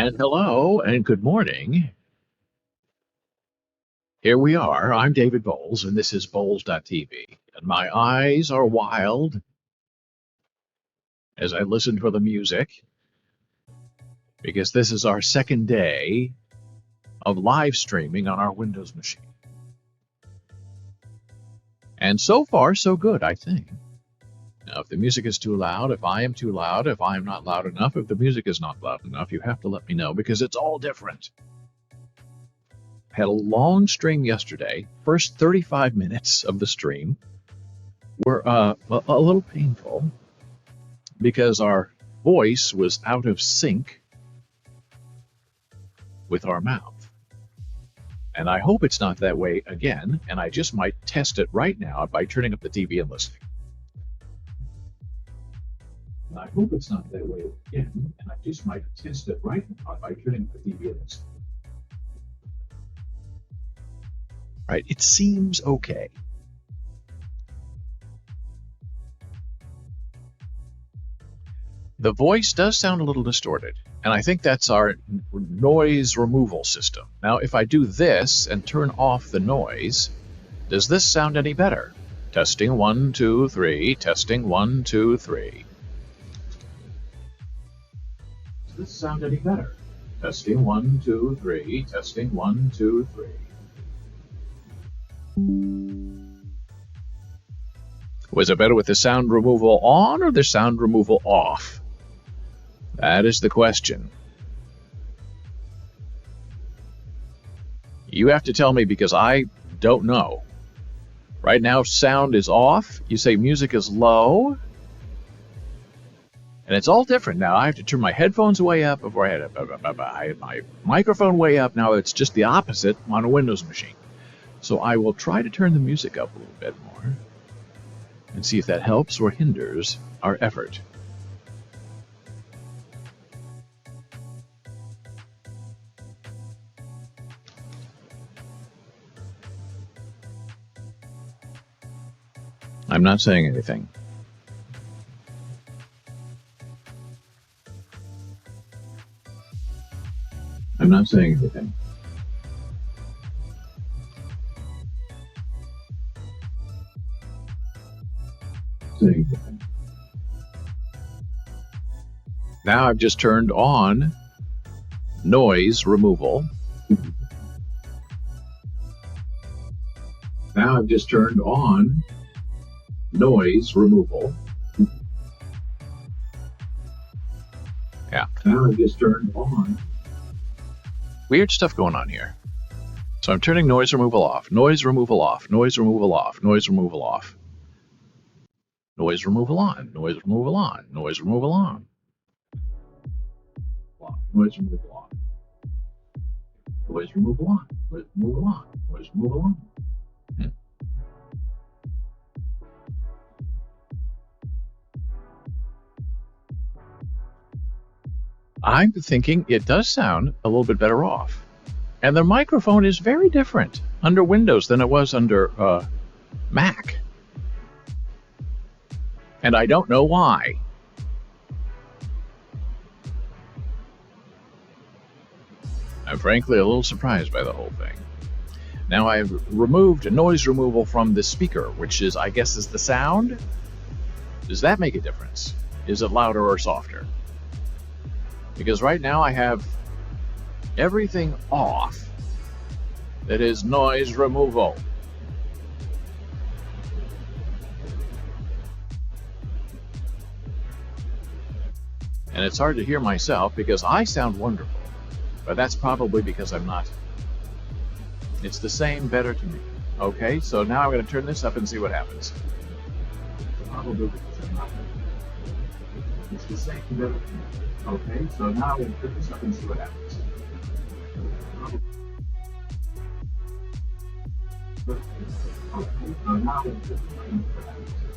And hello and good morning. Here we are. I'm David Boles, and this is Boles.tv. And my eyes are wild as I listen for the music because this is our second day of live streaming on our Windows machine. And so far, so good, I think. Now, if the music is too loud, if I am too loud, if I'm not loud enough, if the music is not loud enough, you have to let me know because it's all different. I had a long stream yesterday. First 35 minutes of the stream were a little painful because our voice was out of sync with our mouth. And I hope it's not that way again, and I just might test it right now by turning up the TV and listening. And I hope it's not that way again, and I just might test it right now by turning up the TV and listening. Right, it seems okay. The voice does sound a little distorted, and I think that's our noise removal system. Now, if I do this and turn off the noise, does this sound any better? Testing 1, 2, 3. Testing 1, 2, 3. Does this sound any better? Testing 1, 2, 3. Testing 1, 2, 3. Was it better with the sound removal on or the sound removal off? That is the question. You have to tell me because I don't know. Right now, sound is off. You say music is low. And it's all different now. I have to turn my headphones way up before I had my microphone way up. Now it's just the opposite on a Windows machine. So I will try to turn the music up a little bit more and see if that helps or hinders our effort. I'm not saying anything. I'm not saying anything. Saying anything. Now I've just turned on noise removal. Now I've just turned on noise removal. Yeah. Now I've just turned on. Weird stuff going on here. So I'm turning noise removal off, noise removal off, noise removal off, noise removal off. Noise removal on, noise removal on, noise removal on. Noise removal on. Noise removal on, noise removal on, noise removal on. I'm thinking it does sound a little bit better off. And the microphone is very different under Windows than it was under Mac. And I don't know why. I'm frankly a little surprised by the whole thing. Now I've removed noise removal from the speaker, which is, I guess, is the sound. Does that make a difference? Is it louder or softer? Because right now I have everything off that is noise removal. And it's hard to hear myself because I sound wonderful. But that's probably because I'm not. It's the same better to me. Okay, so now I'm going to turn this up and see what happens. Probably because I'm not. It's the same better to me. Okay, so now I'm going to turn this up and see what happens. Okay, so now I'm going to turn this up and see what happens.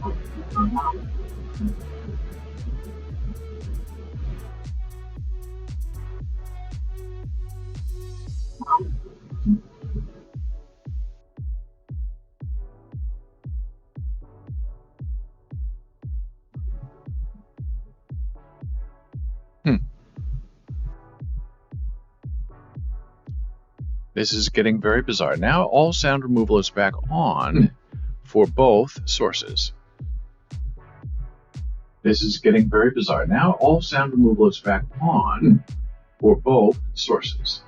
Okay, so now This is getting very bizarre. Now all sound removal is back on for both sources. This is getting very bizarre. Now all sound removal is back on for both sources.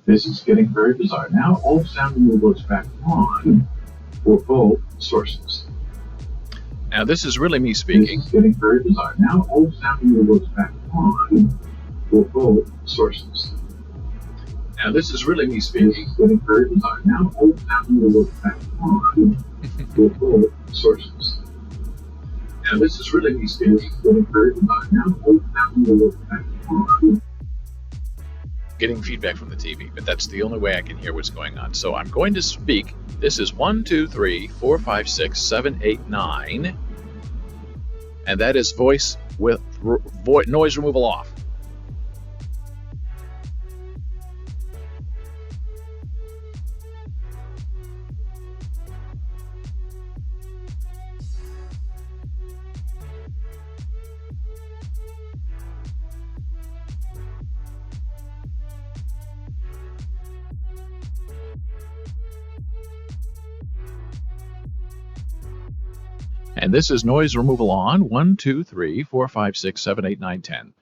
This is getting very bizarre. Now all sound removal is back on for both sources. Now this is really me speaking. This is getting very bizarre. Now all sound removal is back on for both sources. Now this is really me speaking. This is getting very bizarre. Now all sound removal is back on for both sources. Now this is really me speaking. This is getting very bizarre. Now all sound removal is back on. Getting feedback from the TV, but that's the only way I can hear what's going on. So I'm going to speak. This is 1, 2, 3, 4, 5, 6, 7, 8, 9. And that is voice with noise removal off. And this is noise removal on. 1, 2, 3, 4, 5, 6, 7, 8, 9, 10.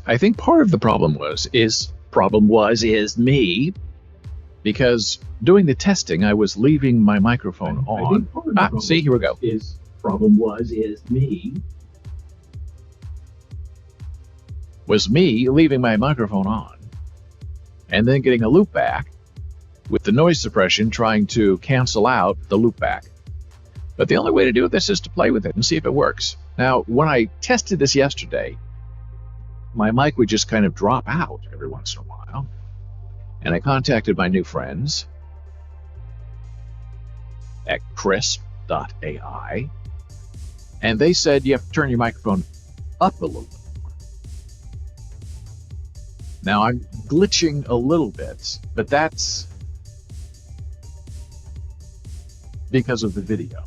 I think part of the problem is me, because doing the testing, I was leaving my microphone on. See, here we go. Is me. Was me leaving my microphone on and then getting a loop back with the noise suppression trying to cancel out the loop back. But the only way to do this is to play with it and see if it works. Now, when I tested this yesterday, my mic would just kind of drop out every once in a while. And I contacted my new friends at crisp.ai, and they said you have to turn your microphone up a little bit more. Now I'm glitching a little bit, but that's because of the video,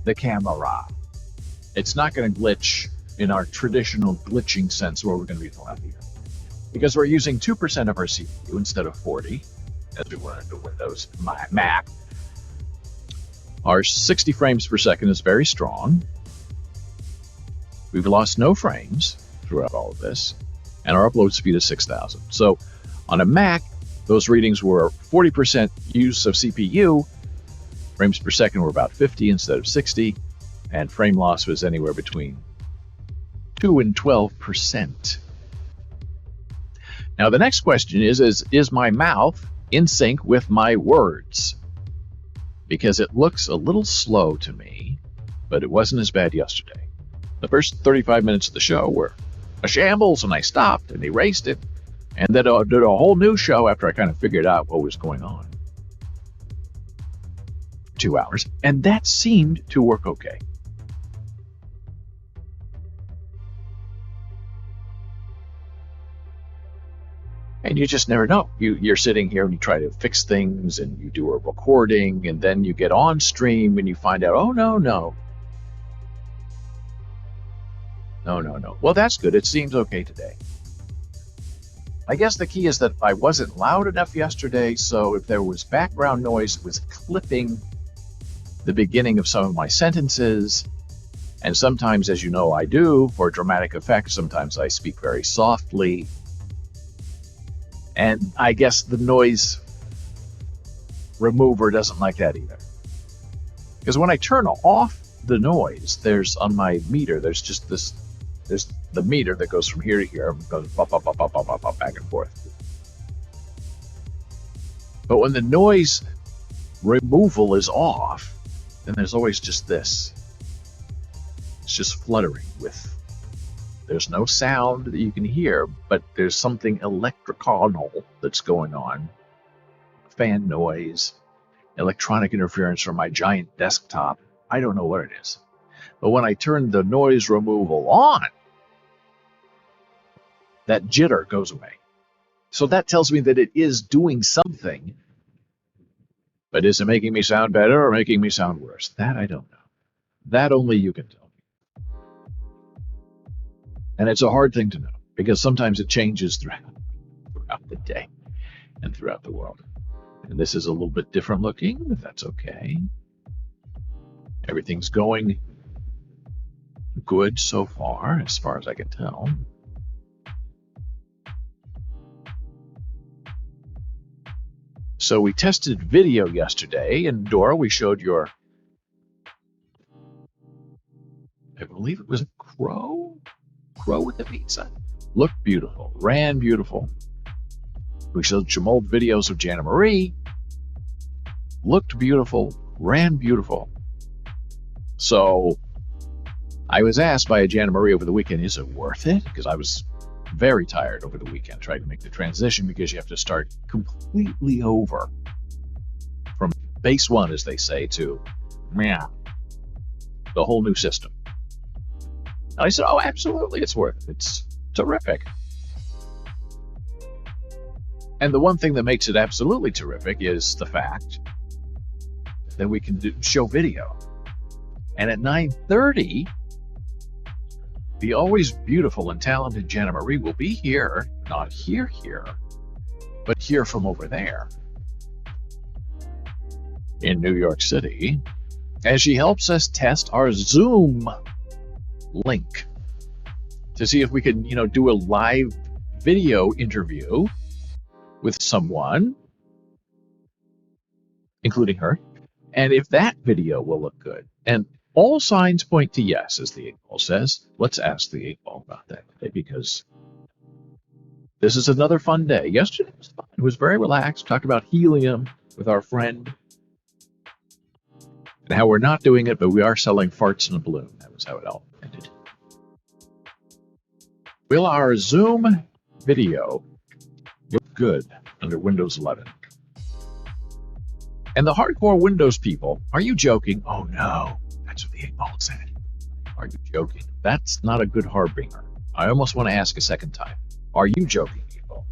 the camera. It's not going to glitch in our traditional glitching sense where we're going to be flat here, because we're using 2% of our CPU instead of 40, as we were in the Windows Mac. Our 60 frames per second is very strong. We've lost no frames throughout all of this, and our upload speed is 6,000. So on a Mac, those readings were 40% use of CPU, frames per second were about 50 instead of 60, and frame loss was anywhere between 2 and 12%. Now the next question is my mouth in sync with my words? Because it looks a little slow to me, but it wasn't as bad yesterday. The first 35 minutes of the show were a shambles, and I stopped and erased it, and then I did a whole new show after I kind of figured out what was going on. 2 hours, and that seemed to work okay. And you just never know. You're sitting here and you try to fix things and you do a recording, and then you get on stream and you find out, oh, no. Well, that's good. It seems okay today. I guess the key is that I wasn't loud enough yesterday, so if there was background noise, it was clipping the beginning of some of my sentences. And sometimes, as you know, I do, for dramatic effect, sometimes I speak very softly. And I guess the noise remover doesn't like that either. Because when I turn off the noise, on my meter, there's the meter that goes from here to here, goes up, back and forth. But when the noise removal is off, then there's always just this. It's just fluttering with. There's no sound that you can hear, but there's something electrical that's going on. Fan noise, electronic interference from my giant desktop. I don't know what it is. But when I turn the noise removal on, that jitter goes away. So that tells me that it is doing something. But is it making me sound better or making me sound worse? That I don't know. That only you can tell me. And it's a hard thing to know, because sometimes it changes throughout the day and throughout the world. And this is a little bit different looking, but that's okay. Everything's going good so far as I can tell. So we tested video yesterday, and Dora, we showed your, I believe it was a crow with the pizza. Looked beautiful, ran beautiful. We showed some old videos of Jana Marie. Looked beautiful, ran beautiful. So I was asked by a Jana Marie over the weekend, is it worth it? Because I was very tired over the weekend trying to make the transition, because you have to start completely over from base one, as they say, to the whole new system. And I said, oh, absolutely, it's worth it. It's terrific. And the one thing that makes it absolutely terrific is the fact that we can show video. And at 9:30, the always beautiful and talented Jana Marie will be here, not here, but here from over there in New York City, as she helps us test our Zoom link to see if we can, do a live video interview with someone, including her, and if that video will look good. And all signs point to yes, as the 8-Ball says. Let's ask the 8-Ball about that today, because this is another fun day. Yesterday was fun. It was very relaxed. Talked about helium with our friend and how we're not doing it, but we are selling farts in a balloon. That was how it all ended. Will our Zoom video look good under Windows 11? And the hardcore Windows people, are you joking? Oh no. That's what the 8-Ball said. Are you joking? That's not a good harbinger. I almost want to ask a second time. Are you joking, 8-Ball?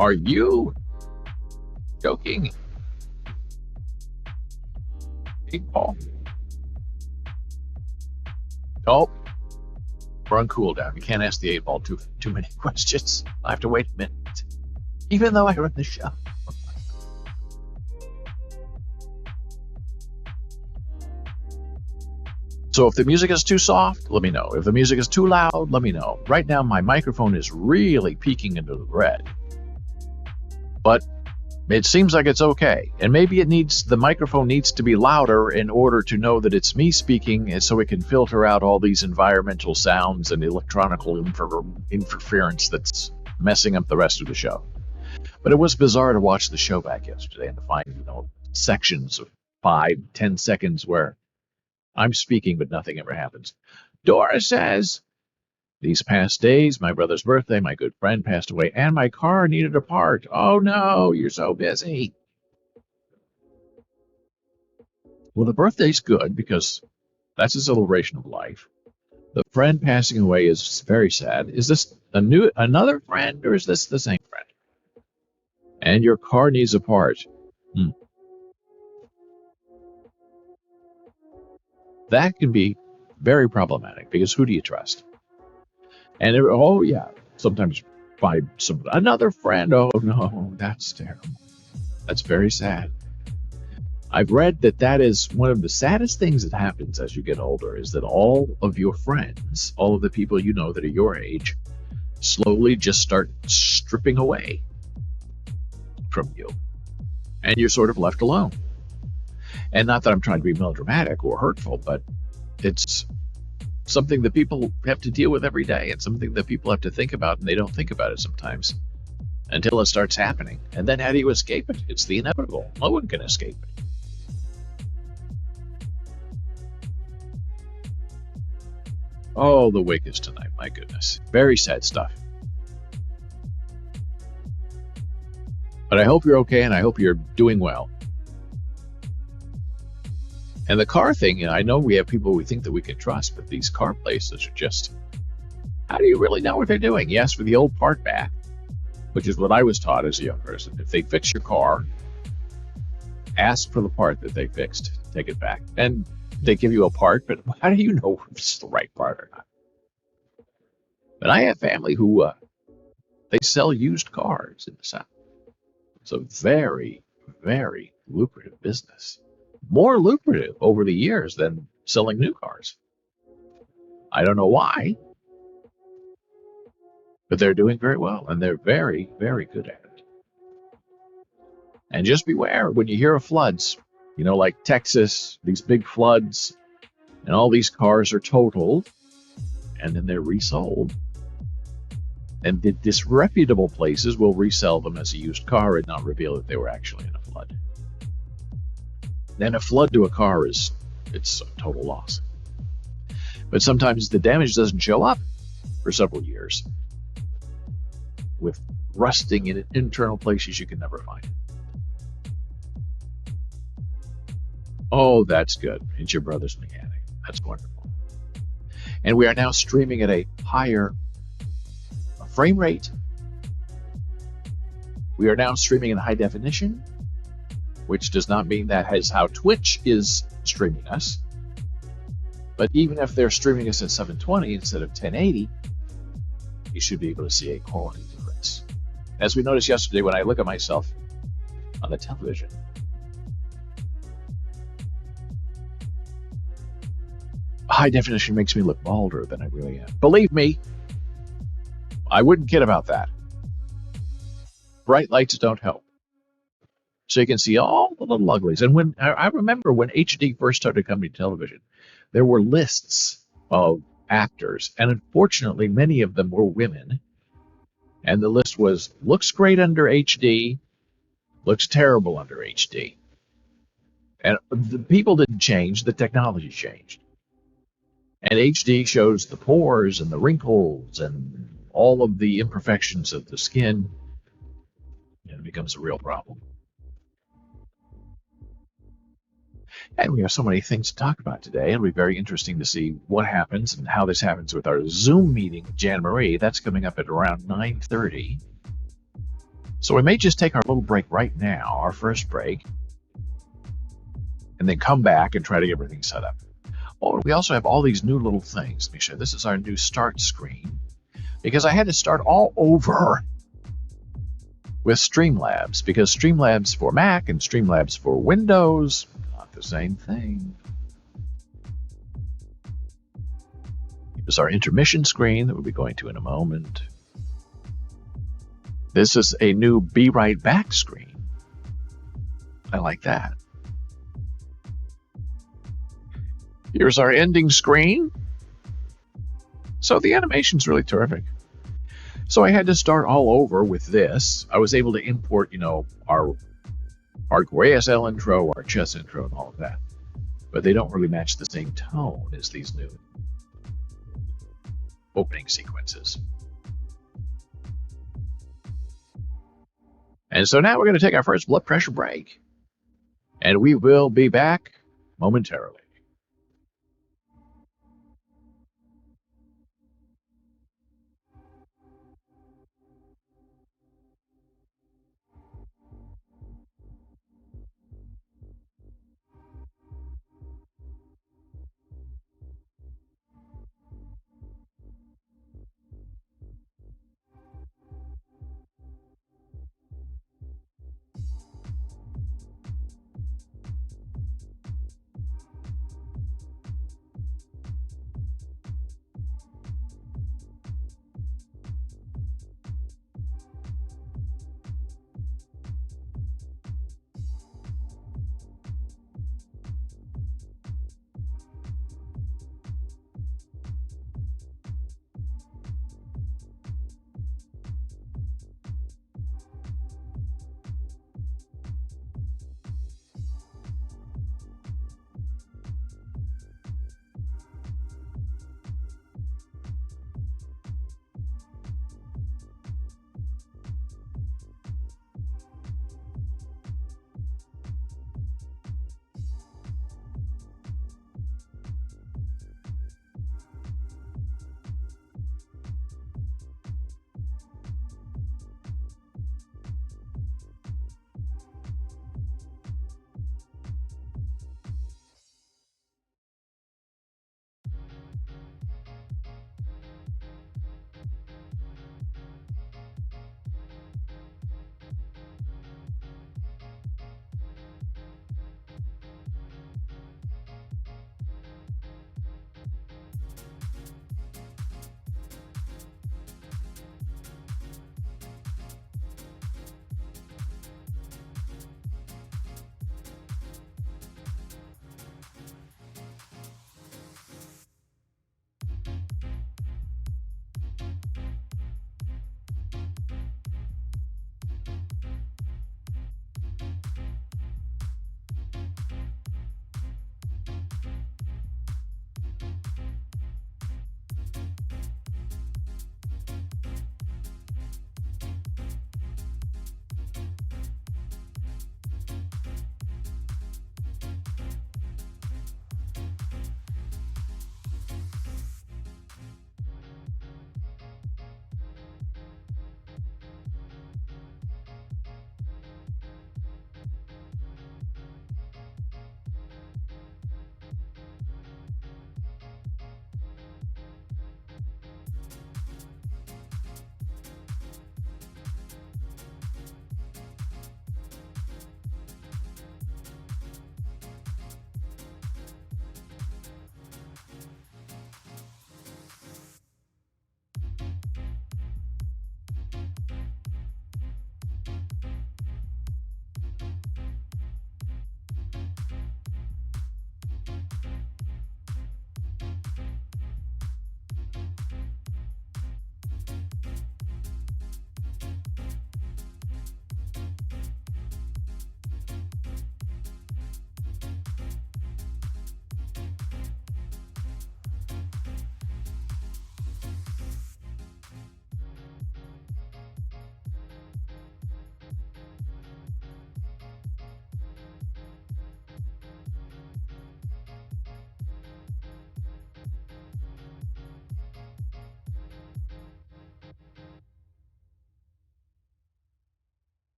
Are you joking, 8-Ball? Oh, we're on cooldown. You can't ask the 8-Ball too many questions. I have to wait a minute, even though I run the show. So if the music is too soft, let me know. If the music is too loud, let me know. Right now, my microphone is really peeking into the red. But it seems like it's okay. And maybe the microphone needs to be louder in order to know that it's me speaking, and so it can filter out all these environmental sounds and electronical interference that's messing up the rest of the show. But it was bizarre to watch the show back yesterday and to find, sections of 5-10 seconds where I'm speaking, but nothing ever happens. Dora says, these past days, my brother's birthday, my good friend passed away, and my car needed a part. Oh no, you're so busy. Well, the birthday's good because that's a celebration of life. The friend passing away is very sad. Is this another friend, or is this the same friend? And your car needs a part. That can be very problematic, because who do you trust? And sometimes find another friend. Oh no, that's terrible. That's very sad. I've read that is one of the saddest things that happens as you get older, is that all of your friends, all of the people you know that are your age, slowly just start stripping away from you, and you're sort of left alone. And not that I'm trying to be melodramatic or hurtful, but it's something that people have to deal with every day. It's something that people have to think about, and they don't think about it sometimes until it starts happening. And then how do you escape it? It's the inevitable. No one can escape it. Oh, the wake is tonight. My goodness. Very sad stuff. But I hope you're okay, and I hope you're doing well. And the car thing, I know we have people we think that we can trust, but these car places are just How do you really know what they're doing? Yes, for the old part back, which is what I was taught as a young person. If they fix your car, ask for the part that they fixed. Take it back. And they give you a part, but how do you know if it's the right part or not? But I have family who they sell used cars in the South. It's a very, very lucrative business. More lucrative over the years than selling new cars. I don't know why, but they're doing very well, and they're very, very good at it. And just beware when you hear of floods, like Texas, these big floods, and all these cars are totaled, and then they're resold. And the disreputable places will resell them as a used car and not reveal that they were actually in a flood. Then a flood to a car it's a total loss. But sometimes the damage doesn't show up for several years, with rusting in internal places you can never find. Oh, that's good. It's your brother's mechanic. That's wonderful. And we are now streaming at a higher frame rate. We are now streaming in high definition, which does not mean that is how Twitch is streaming us. But even if they're streaming us at 720 instead of 1080, you should be able to see a quality difference. As we noticed yesterday when I look at myself on the television, high definition makes me look balder than I really am. Believe me, I wouldn't kid about that. Bright lights don't help. So you can see all the little uglies. And when I remember when HD first started coming to television, there were lists of actors, and unfortunately many of them were women. And the list was, looks great under HD, looks terrible under HD. And the people didn't change, the technology changed. And HD shows the pores and the wrinkles and all of the imperfections of the skin, and it becomes a real problem. And we have so many things to talk about today. It'll be very interesting to see what happens and how this happens with our Zoom meeting with Jan Marie. That's coming up at around 9:30. So we may just take our little break right now, our first break, and then come back and try to get everything set up. Oh, we also have all these new little things. Let me show you. This is our new start screen, because I had to start all over with Streamlabs, because Streamlabs for Mac and Streamlabs for Windows, not the same thing. Here's our intermission screen that we'll be going to in a moment. This is a new Be Right Back screen. I like that. Here's our ending screen. So the animation's really terrific. So I had to start all over with this. I was able to import, our hardcore ASL intro, our chess intro, and all of that. But they don't really match the same tone as these new opening sequences. And so now we're going to take our first blood pressure break. And we will be back momentarily.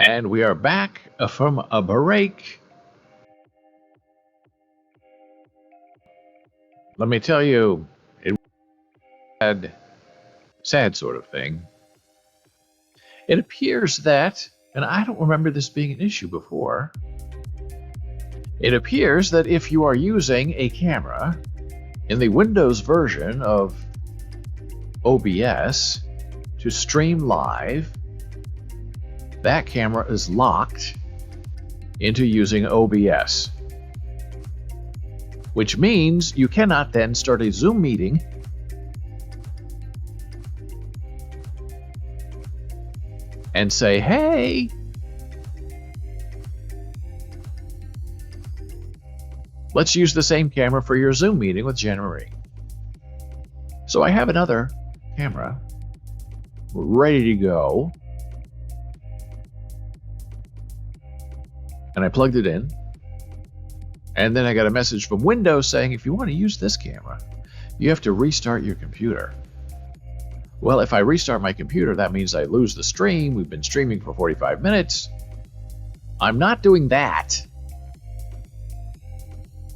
And we are back from a break. Let me tell you, it was a sad sort of thing. It appears that, and I don't remember this being an issue before, it appears that if you are using a camera in the Windows version of OBS to stream live, that camera is locked into using OBS, which means you cannot then start a Zoom meeting and say, hey, let's use the same camera for your Zoom meeting with Jen Marie. So I have another camera ready to go. And I plugged it in. And then I got a message from Windows saying, if you want to use this camera, you have to restart your computer. Well, if I restart my computer, that means I lose the stream. We've been streaming for 45 minutes. I'm not doing that.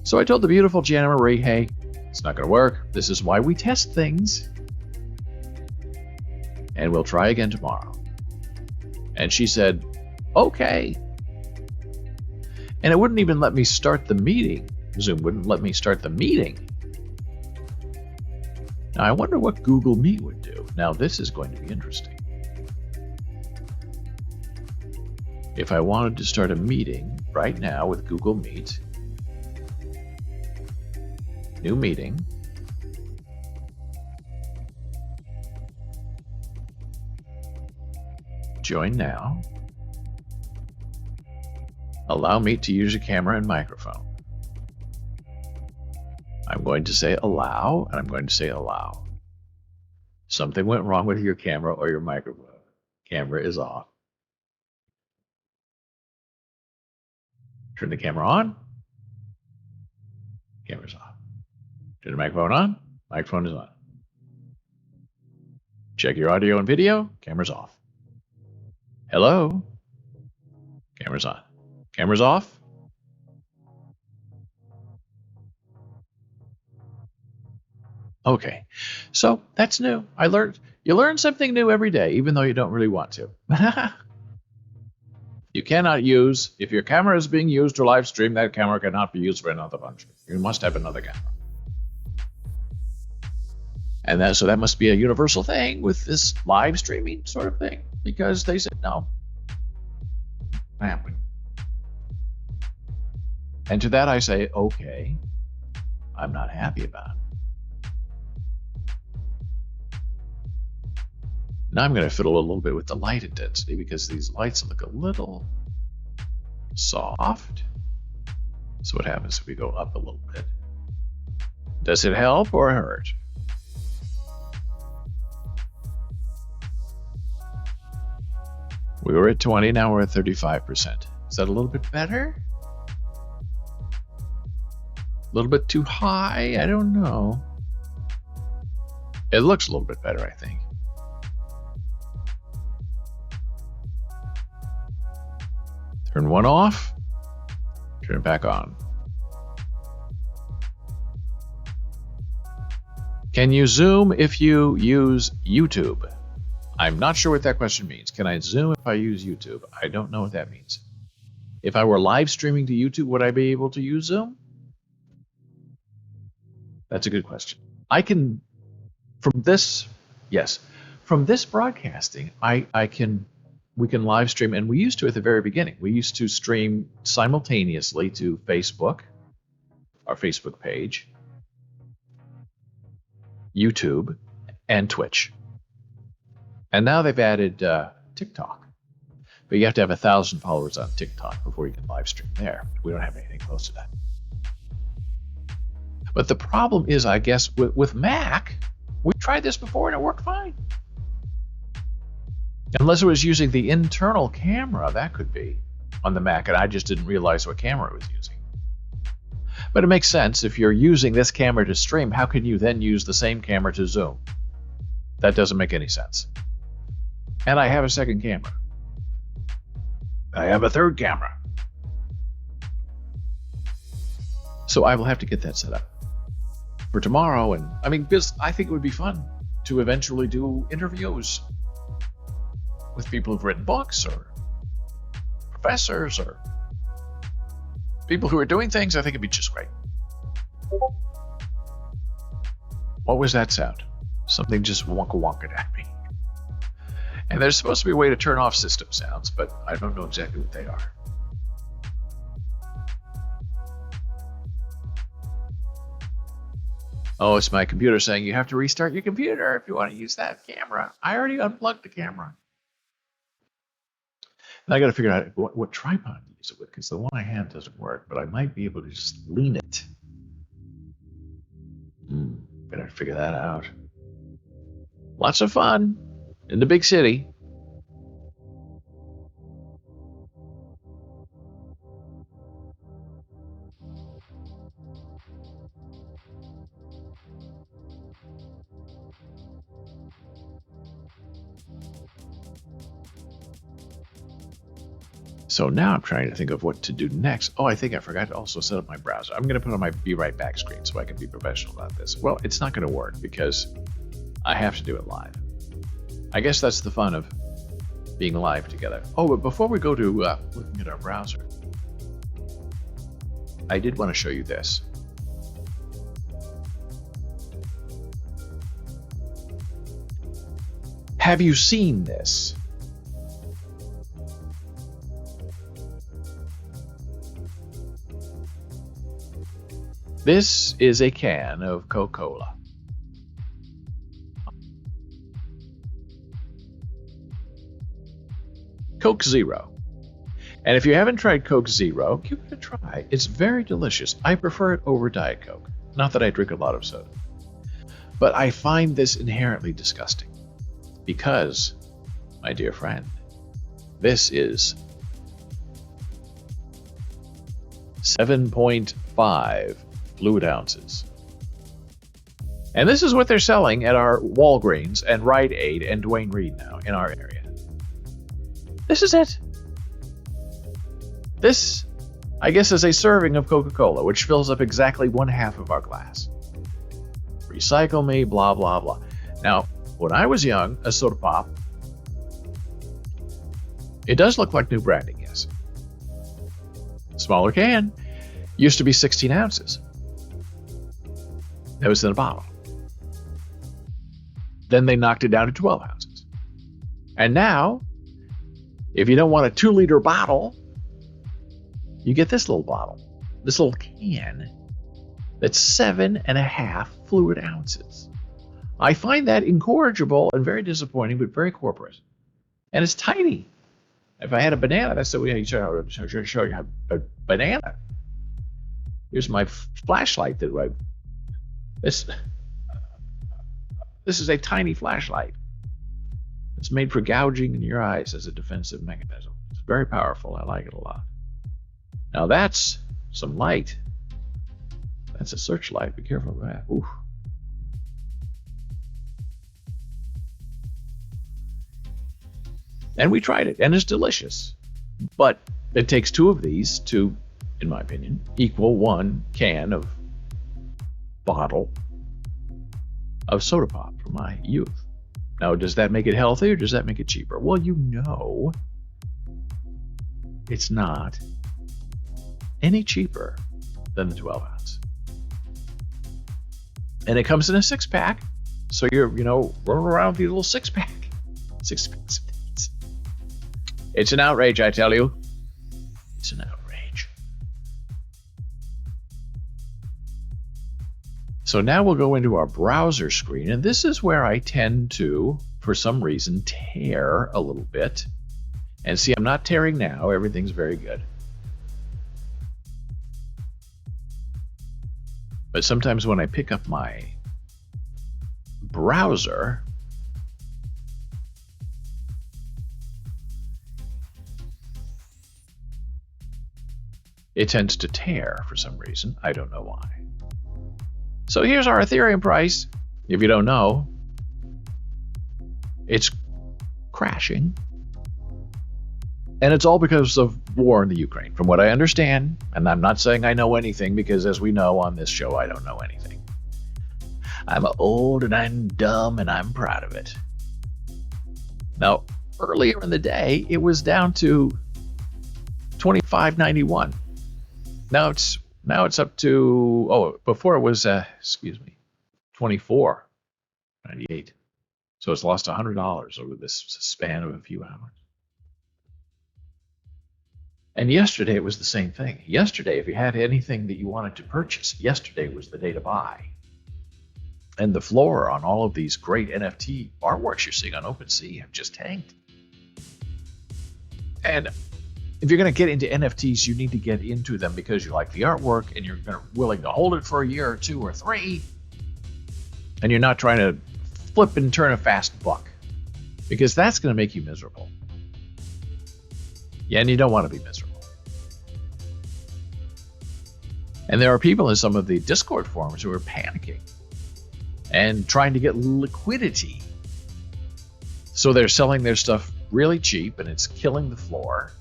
So I told the beautiful Jana Marie, hey, it's not going to work. This is why we test things. And we'll try again tomorrow. And she said, okay. And it wouldn't even let me start the meeting. Zoom wouldn't let me start the meeting. Now, I wonder what Google Meet would do. Now, this is going to be interesting. If I wanted to start a meeting right now with Google Meet, new meeting, join now, allow Meet to use your camera and microphone. I'm going to say allow, and I'm going to say allow. Something went wrong with your camera or your microphone. Camera is off. Turn the camera on. Camera's off. Turn the microphone on. Microphone is on. Check your audio and video. Camera's off. Hello. Camera's on. Camera's off. Okay, so that's new. You learn something new every day, even though you don't really want to. You cannot use, if your camera is being used to live stream, that camera cannot be used for another function. You must have another camera. And so that must be a universal thing with this live streaming sort of thing, because they said no. Happen. And to that I say, okay, I'm not happy about it. Now I'm going to fiddle a little bit with the light intensity because these lights look a little soft. So what happens if we go up a little bit? Does it help or hurt? We were at 20, now we're at 35%. Is that a little bit better? A little bit too high? I don't know. It looks a little bit better, I think. Turn one off, turn it back on. Can you Zoom if you use YouTube? I'm not sure what that question means. Can I Zoom if I use YouTube? I don't know what that means. If I were live streaming to YouTube, would I be able to use Zoom? That's a good question. I can, from this, yes, from this broadcasting, we can live stream, and we used to at the very beginning. We used to stream simultaneously to Facebook, our Facebook page, YouTube, and Twitch. And now they've added TikTok. But you have to have 1,000 followers on TikTok before you can live stream there. We don't have anything close to that. But the problem is, I guess, with Mac, we tried this before and it worked fine. Unless it was using the internal camera, that could be on the Mac, and I just didn't realize what camera it was using. But it makes sense. If you're using this camera to stream, how can you then use the same camera to Zoom? That doesn't make any sense. And I have a second camera. I have a third camera. So I will have to get that set up for tomorrow. And I mean, because I think it would be fun to eventually do interviews with people who've written books or professors or people who are doing things. I think it'd be just great. What was that sound? Something just wonka-wonkaed at me. And there's supposed to be a way to turn off system sounds, but I don't know exactly what they are. Oh, it's my computer saying you have to restart your computer if you want to use that camera. I already unplugged the camera. And I got to figure out what tripod to use it with, because the one I have doesn't work, but I might be able to just lean it. Better figure that out. Lots of fun in the big city. So now I'm trying to think of what to do next. Oh, I think I forgot to also set up my browser. I'm going to put on my Be Right Back screen so I can be professional about this. Well, it's not going to work because I have to do it live. I guess that's the fun of being live together. Oh, but before we go to looking at our browser, I did want to show you this. Have you seen this? This is a can of Coca-Cola. Coke Zero. And if you haven't tried Coke Zero, give it a try. It's very delicious. I prefer it over Diet Coke. Not that I drink a lot of soda. But I find this inherently disgusting. Because, my dear friend, this is 7.5 fluid ounces. And this is what they're selling at our Walgreens and Rite Aid and Duane Reade now in our area. This is it. This, I guess, is a serving of Coca-Cola, which fills up exactly 1/2 of our glass. Recycle me, blah, blah, blah. Now, when I was young, a soda pop, it does look like new branding, yes. Smaller can, used to be 16 ounces. That was in a bottle. Then they knocked it down to 12 ounces. And now, if you don't want a 2-liter bottle, you get this little bottle, this little can that's 7.5 fluid ounces. I find that incorrigible and very disappointing, but very corporate. And it's tiny. If I had a banana, that's the way I show you a banana. Here's my flashlight that I. This is a tiny flashlight. It's made for gouging in your eyes as a defensive mechanism. It's very powerful. I like it a lot. Now that's some light. That's a searchlight. Be careful of that. Ooh. And we tried it, and it's delicious. But it takes 2 of these to, in my opinion, equal 1 can of bottle of soda pop from my youth. Now, does that make it healthy or does that make it cheaper? Well, you know, it's not any cheaper than the 12 ounce. And it comes in a 6-pack. So you're, rolling around with the little 6-pack. 6 packs of these. It's an outrage, I tell you. It's an outrage. So now we'll go into our browser screen, and this is where I tend to, for some reason, tear a little bit. And see, I'm not tearing now. Everything's very good. But sometimes when I pick up my browser, it tends to tear for some reason. I don't know why. So here's our Ethereum price. If you don't know, it's crashing. And it's all because of war in the Ukraine, from what I understand. And I'm not saying I know anything, because as we know on this show, I don't know anything. I'm old and I'm dumb and I'm proud of it. Now, earlier in the day, it was down to $25.91. Now it's up to, before it was, $24.98. So it's lost $100 over this span of a few hours. And yesterday it was the same thing. Yesterday, if you had anything that you wanted to purchase, yesterday was the day to buy. And the floor on all of these great NFT artworks you're seeing on OpenSea have just tanked. And if you're going to get into NFTs, you need to get into them because you like the artwork and you're willing to hold it for a year or 2 or 3. And you're not trying to flip and turn a fast buck, because that's going to make you miserable. Yeah, and you don't want to be miserable. And there are people in some of the Discord forums who are panicking and trying to get liquidity. So they're selling their stuff really cheap and it's killing the floor,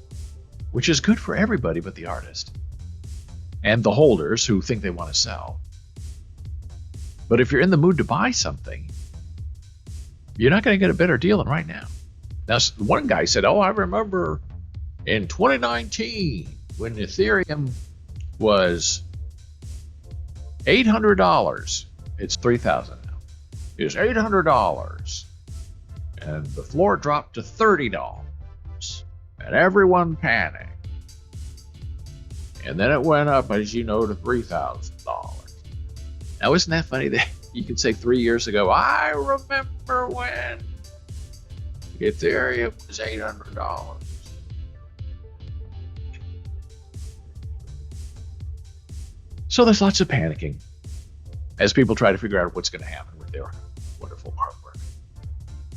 which is good for everybody but the artist and the holders who think they want to sell. But if you're in the mood to buy something, you're not going to get a better deal than right now. Now, one guy said, I remember in 2019 when Ethereum was $800. It's $3,000 now. It's $800. And the floor dropped to $30. And everyone panicked. And then it went up, as you know, to $3,000. Now, isn't that funny that you could say 3 years ago, I remember when Ethereum was $800. So there's lots of panicking as people try to figure out what's going to happen with their wonderful artwork.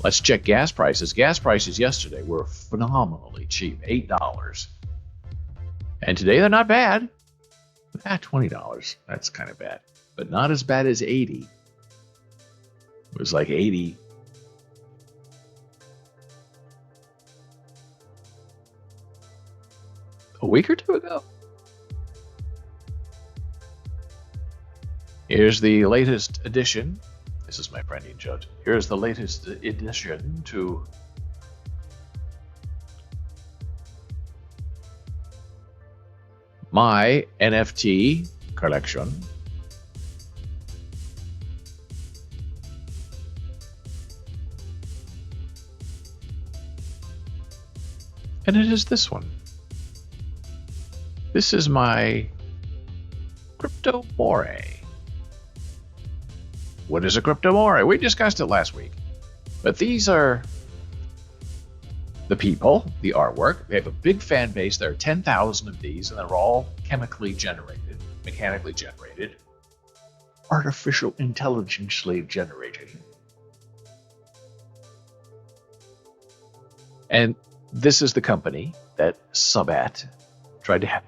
Let's check gas prices. Gas prices yesterday were phenomenally cheap, $8. And today they're not bad. $20. That's kind of bad, but not as bad as 80. It was like 80. A week or 2 ago. Here's the latest edition. This is my friend Judd. Here's the latest edition to my NFT collection. And it is this one. This is my Crypto More. What is a Crypto More? We discussed it last week. But these are the people, the artwork. They have a big fan base. There are 10,000 of these, and they're all chemically generated, mechanically generated, artificial intelligently generated. And this is the company that Sabat tried to have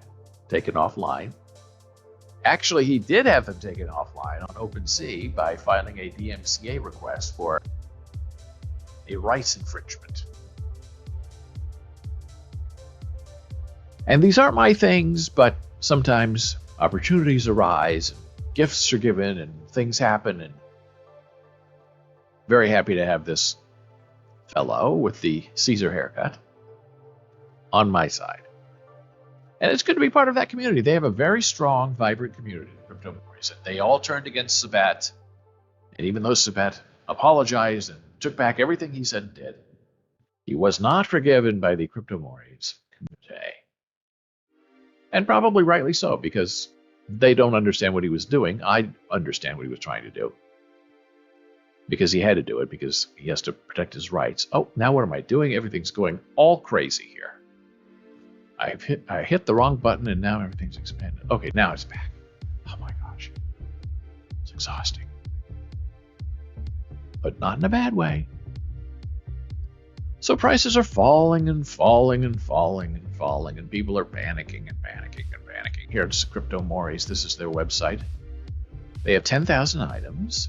taken offline. Actually, he did have them taken offline on OpenSea by filing a DMCA request for a rights infringement. And these aren't my things, but sometimes opportunities arise, gifts are given, and things happen, and very happy to have this fellow with the Caesar haircut on my side. And it's good to be part of that community. They have a very strong, vibrant community, the Crypto Mories. They all turned against Sabat. And even though Sabat apologized and took back everything he said and did, he was not forgiven by the Crypto Mories community. And probably rightly so, because they don't understand what he was doing. I understand what he was trying to do. Because he had to do it, because he has to protect his rights. Oh, now what am I doing? Everything's going all crazy here. I hit the wrong button and now everything's expanded. Okay, now it's back. Oh my gosh. It's exhausting. But not in a bad way. So prices are falling and falling and falling and falling, and people are panicking and panicking and panicking. Here it's Crypto Mories. This is their website. They have 10,000 items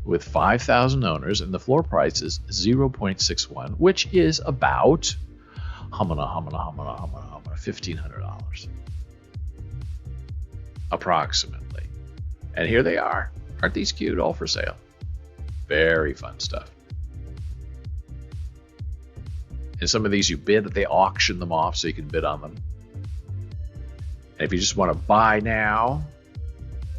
with 5,000 owners, and the floor price is 0.61, which is about $1,500 approximately. And here they are. Aren't these cute? All for sale. Very fun stuff. And some of these you bid, they auction them off so you can bid on them. And if you just want to buy now,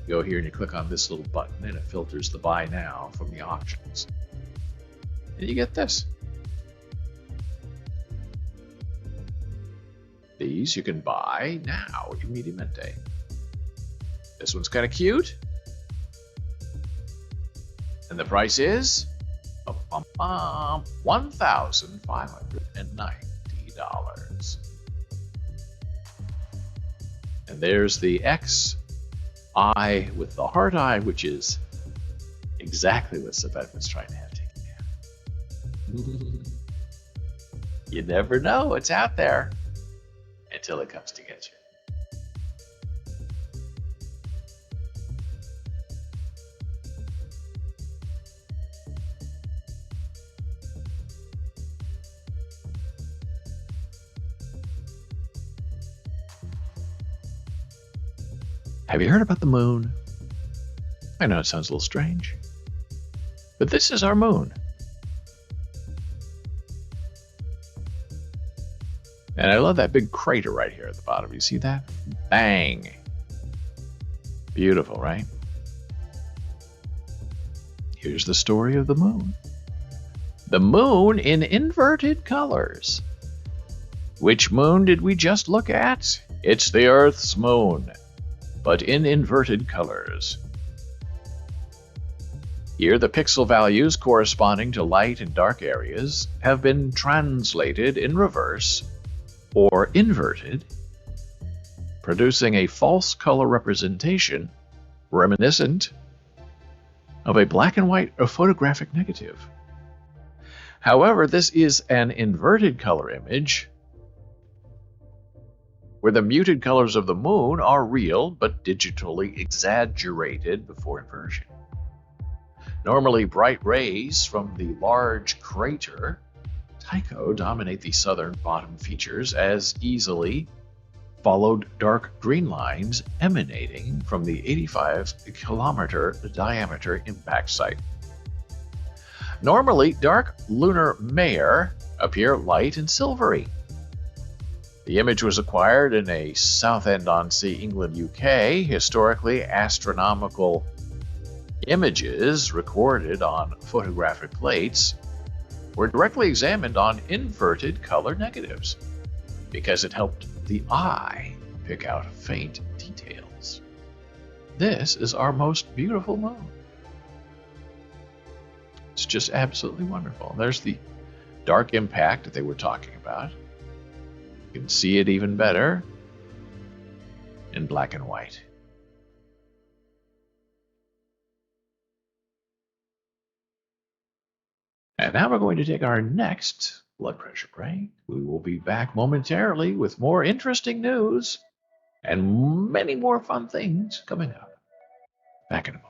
you go here and you click on this little button and it filters the buy now from the auctions. And you get this. These you can buy now, immediately. This one's kind of cute. And the price is $1,590. And there's the X eye with the heart eye, which is exactly what Sabet was trying to have taken down. You never know, it's out there until it comes to get you. Have you heard about the moon? I know it sounds a little strange, but this is our moon. And I love that big crater right here at the bottom. You see that? Bang. Beautiful, right? Here's the story of the moon. The moon in inverted colors. Which moon did we just look at? It's the Earth's moon, but in inverted colors. Here, the pixel values corresponding to light and dark areas have been translated in reverse or inverted, producing a false color representation reminiscent of a black and white or photographic negative. However, this is an inverted color image where the muted colors of the moon are real but digitally exaggerated before inversion. Normally, bright rays from the large crater Tycho dominate the southern bottom features as easily followed dark green lines emanating from the 85-kilometer diameter impact site. Normally, dark lunar mare appear light and silvery. The image was acquired in a Southend-on-Sea, England, UK. Historically, astronomical images recorded on photographic plates were directly examined on inverted color negatives because it helped the eye pick out faint details. This is our most beautiful moon. It's just absolutely wonderful. There's the dark impact that they were talking about. You can see it even better in black and white. And now we're going to take our next blood pressure break. We will be back momentarily with more interesting news and many more fun things coming up. Back in a moment.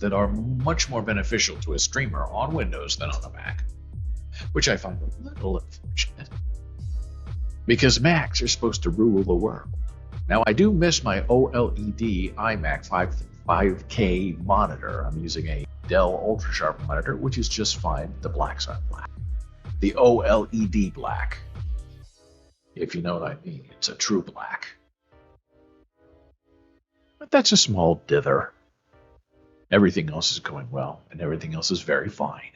that are much more beneficial to a streamer on Windows than on a Mac, which I find a little unfortunate, because Macs are supposed to rule the world. Now, I do miss my OLED iMac 5K monitor. I'm using a Dell Ultrasharp monitor, which is just fine. The blacks aren't black. The OLED black, if you know what I mean. It's a true black. But that's a small dither. Everything else is going well, and everything else is very fine.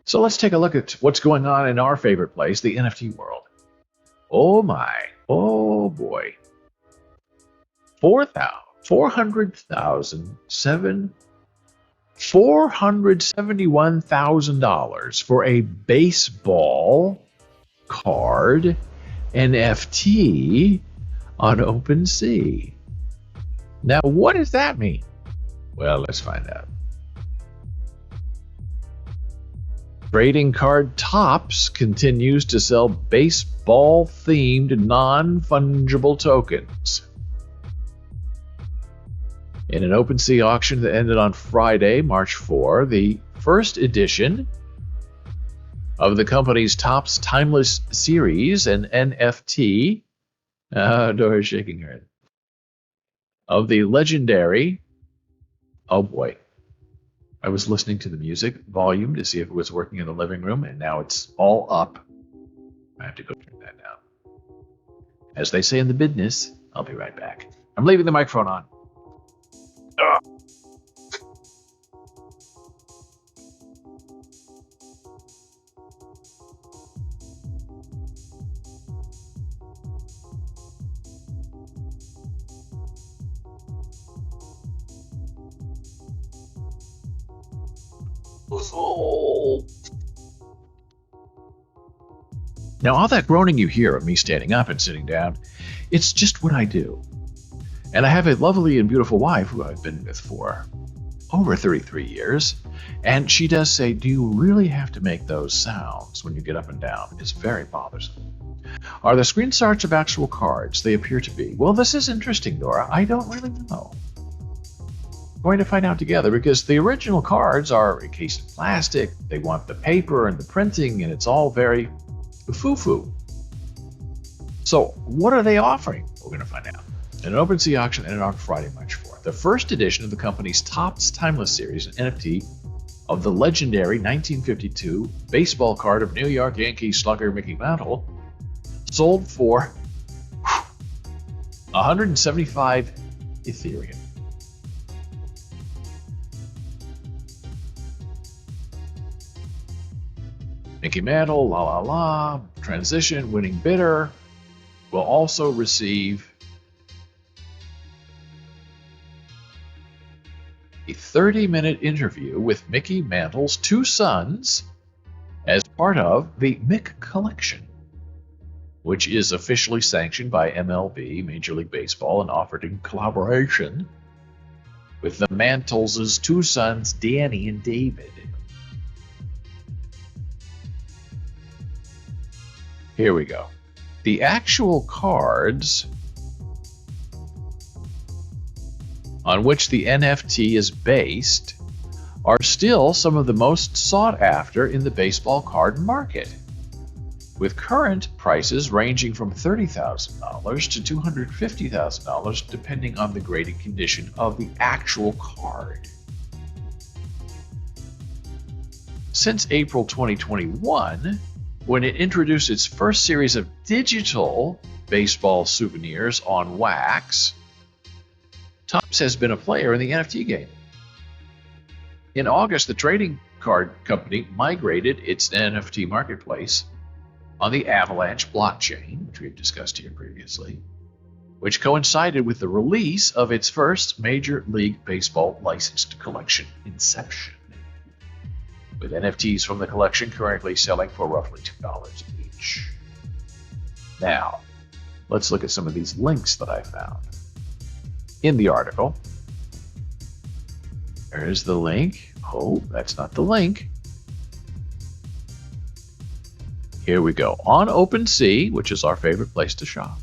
So let's take a look at what's going on in our favorite place, the NFT world. Oh my, oh boy. $471,000 for a baseball card NFT on OpenSea. Now, what does that mean? Well, let's find out. Trading Card Tops continues to sell baseball-themed non-fungible tokens. In an OpenSea auction that ended on Friday, March 4, the first edition of the company's Topps Timeless Series, an NFT, Dora's shaking her head, of the legendary, oh boy, I was listening to the music volume to see if it was working in the living room, and now it's all up. I have to go turn that down. As they say in the business, I'll be right back. I'm leaving the microphone on. Ugh. Oh. Now, all that groaning you hear of me standing up and sitting down, it's just what I do. And I have a lovely and beautiful wife who I've been with for over 33 years. And she does say, do you really have to make those sounds when you get up and down? It's very bothersome. Are the screenshots of actual cards? They appear to be. Well, this is interesting, Dora. I don't really know. Going to find out together, because the original cards are encased in plastic. They want the paper and the printing, and it's all very foo-foo. So what are they offering? We're going to find out. In an OpenSea auction ended on Friday, March 4th, the first edition of the company's Topps Timeless Series, an NFT of the legendary 1952 baseball card of New York Yankees slugger Mickey Mantle, sold for 175 Ethereum. Mickey Mantle, la la la, transition, winning bidder will also receive a 30-minute interview with Mickey Mantle's two sons as part of the Mick Collection, which is officially sanctioned by MLB, Major League Baseball, and offered in collaboration with the Mantles' two sons, Danny and David. Here we go. The actual cards on which the NFT is based are still some of the most sought after in the baseball card market, with current prices ranging from $30,000 to $250,000 depending on the grading condition of the actual card. Since April 2021, when it introduced its first series of digital baseball souvenirs on wax, Topps has been a player in the NFT game. In August, the trading card company migrated its NFT marketplace on the Avalanche blockchain, which we've discussed here previously, which coincided with the release of its first Major League Baseball licensed collection, Inception, with NFTs from the collection currently selling for roughly $2 each. Now, let's look at some of these links that I found in the article. There's the link. Oh, that's not the link. Here we go. On OpenSea, which is our favorite place to shop,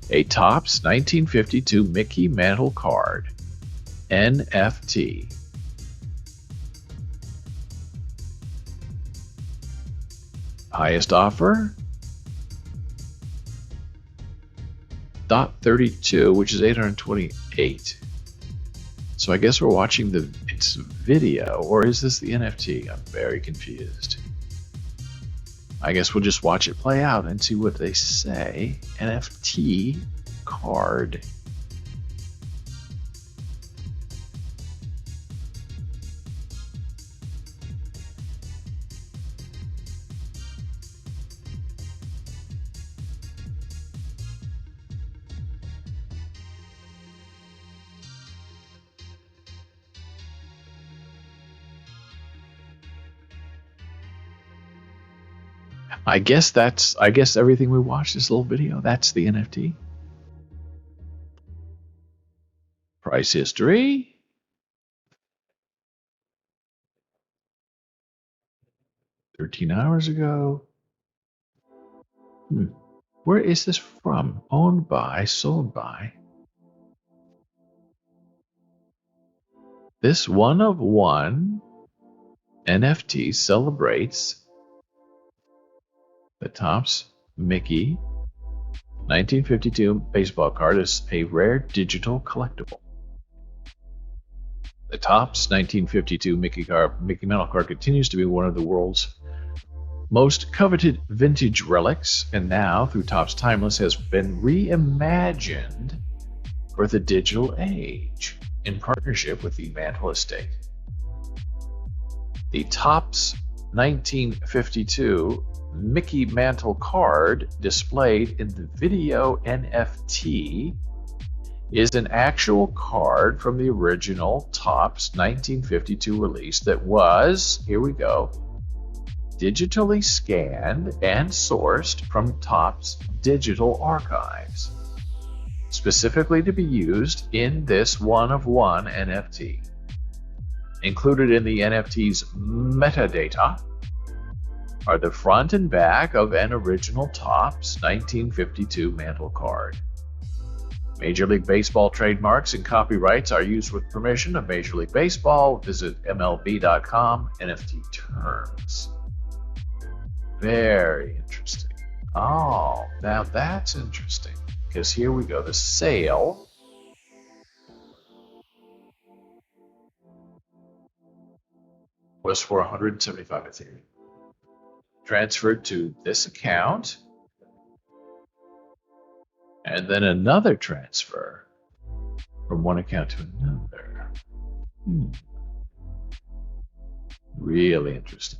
a Topps 1952 Mickey Mantle card NFT. Highest offer, .32, which is 828. So I guess we're watching its video, or is this the NFT? I'm very confused. I guess we'll just watch it play out and see what they say. NFT card. I guess everything we watched this little video, that's the NFT. Price history. $13 hours ago. Where is this from? Owned by, sold by. This one of one NFT celebrates the Topps Mickey 1952 baseball card is a rare digital collectible. The Topps 1952 Mickey Mantle card continues to be one of the world's most coveted vintage relics, and now, through Topps Timeless, has been reimagined for the digital age in partnership with the Mantle Estate. The Topps 1952 Mickey Mantle card, displayed in the video NFT, is an actual card from the original Topps 1952 release that was, here we go, digitally scanned and sourced from Topps digital archives, specifically to be used in this one-of-one NFT. Included in the NFT's metadata are the front and back of an original Topps 1952 Mantle card. Major League Baseball trademarks and copyrights are used with permission of Major League Baseball. Visit MLB.com, NFT terms. Very interesting. Oh, now that's interesting, because here we go. The sale was for 175 Ethereum. Transferred to this account, and then another transfer from one account to another. Really interesting.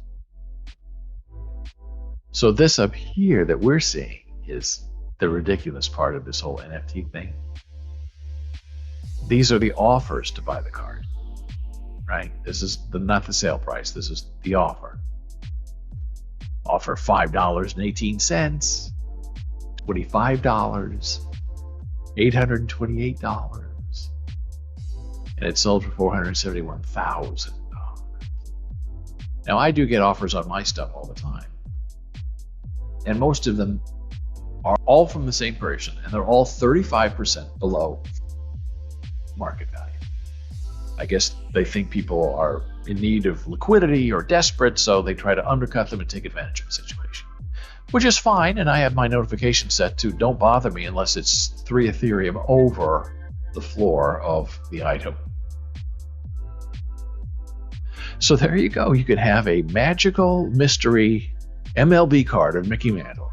So this up here that we're seeing is the ridiculous part of this whole NFT thing. These are the offers to buy the card, right? This is not the sale price. This is the offer. Offer $5.18, $25, $828, and it sold for $471,000. Now, I do get offers on my stuff all the time, and most of them are all from the same person, and they're all 35% below market value. I guess they think people are in need of liquidity or desperate, so they try to undercut them and take advantage of the situation, which is fine. And I have my notification set to don't bother me unless it's 3 Ethereum over the floor of the item. So there you go. You could have a magical mystery MLB card of Mickey Mantle,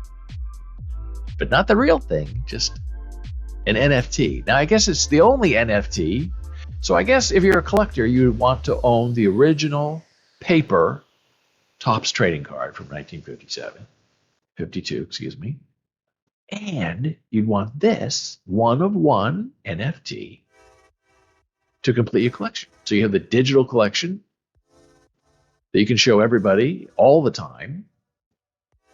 but not the real thing, just an NFT. Now, I guess it's the only NFT. So I guess if you're a collector, you'd want to own the original paper Topps trading card from 1952, excuse me. And you'd want this one-of-one NFT to complete your collection. So you have the digital collection that you can show everybody all the time.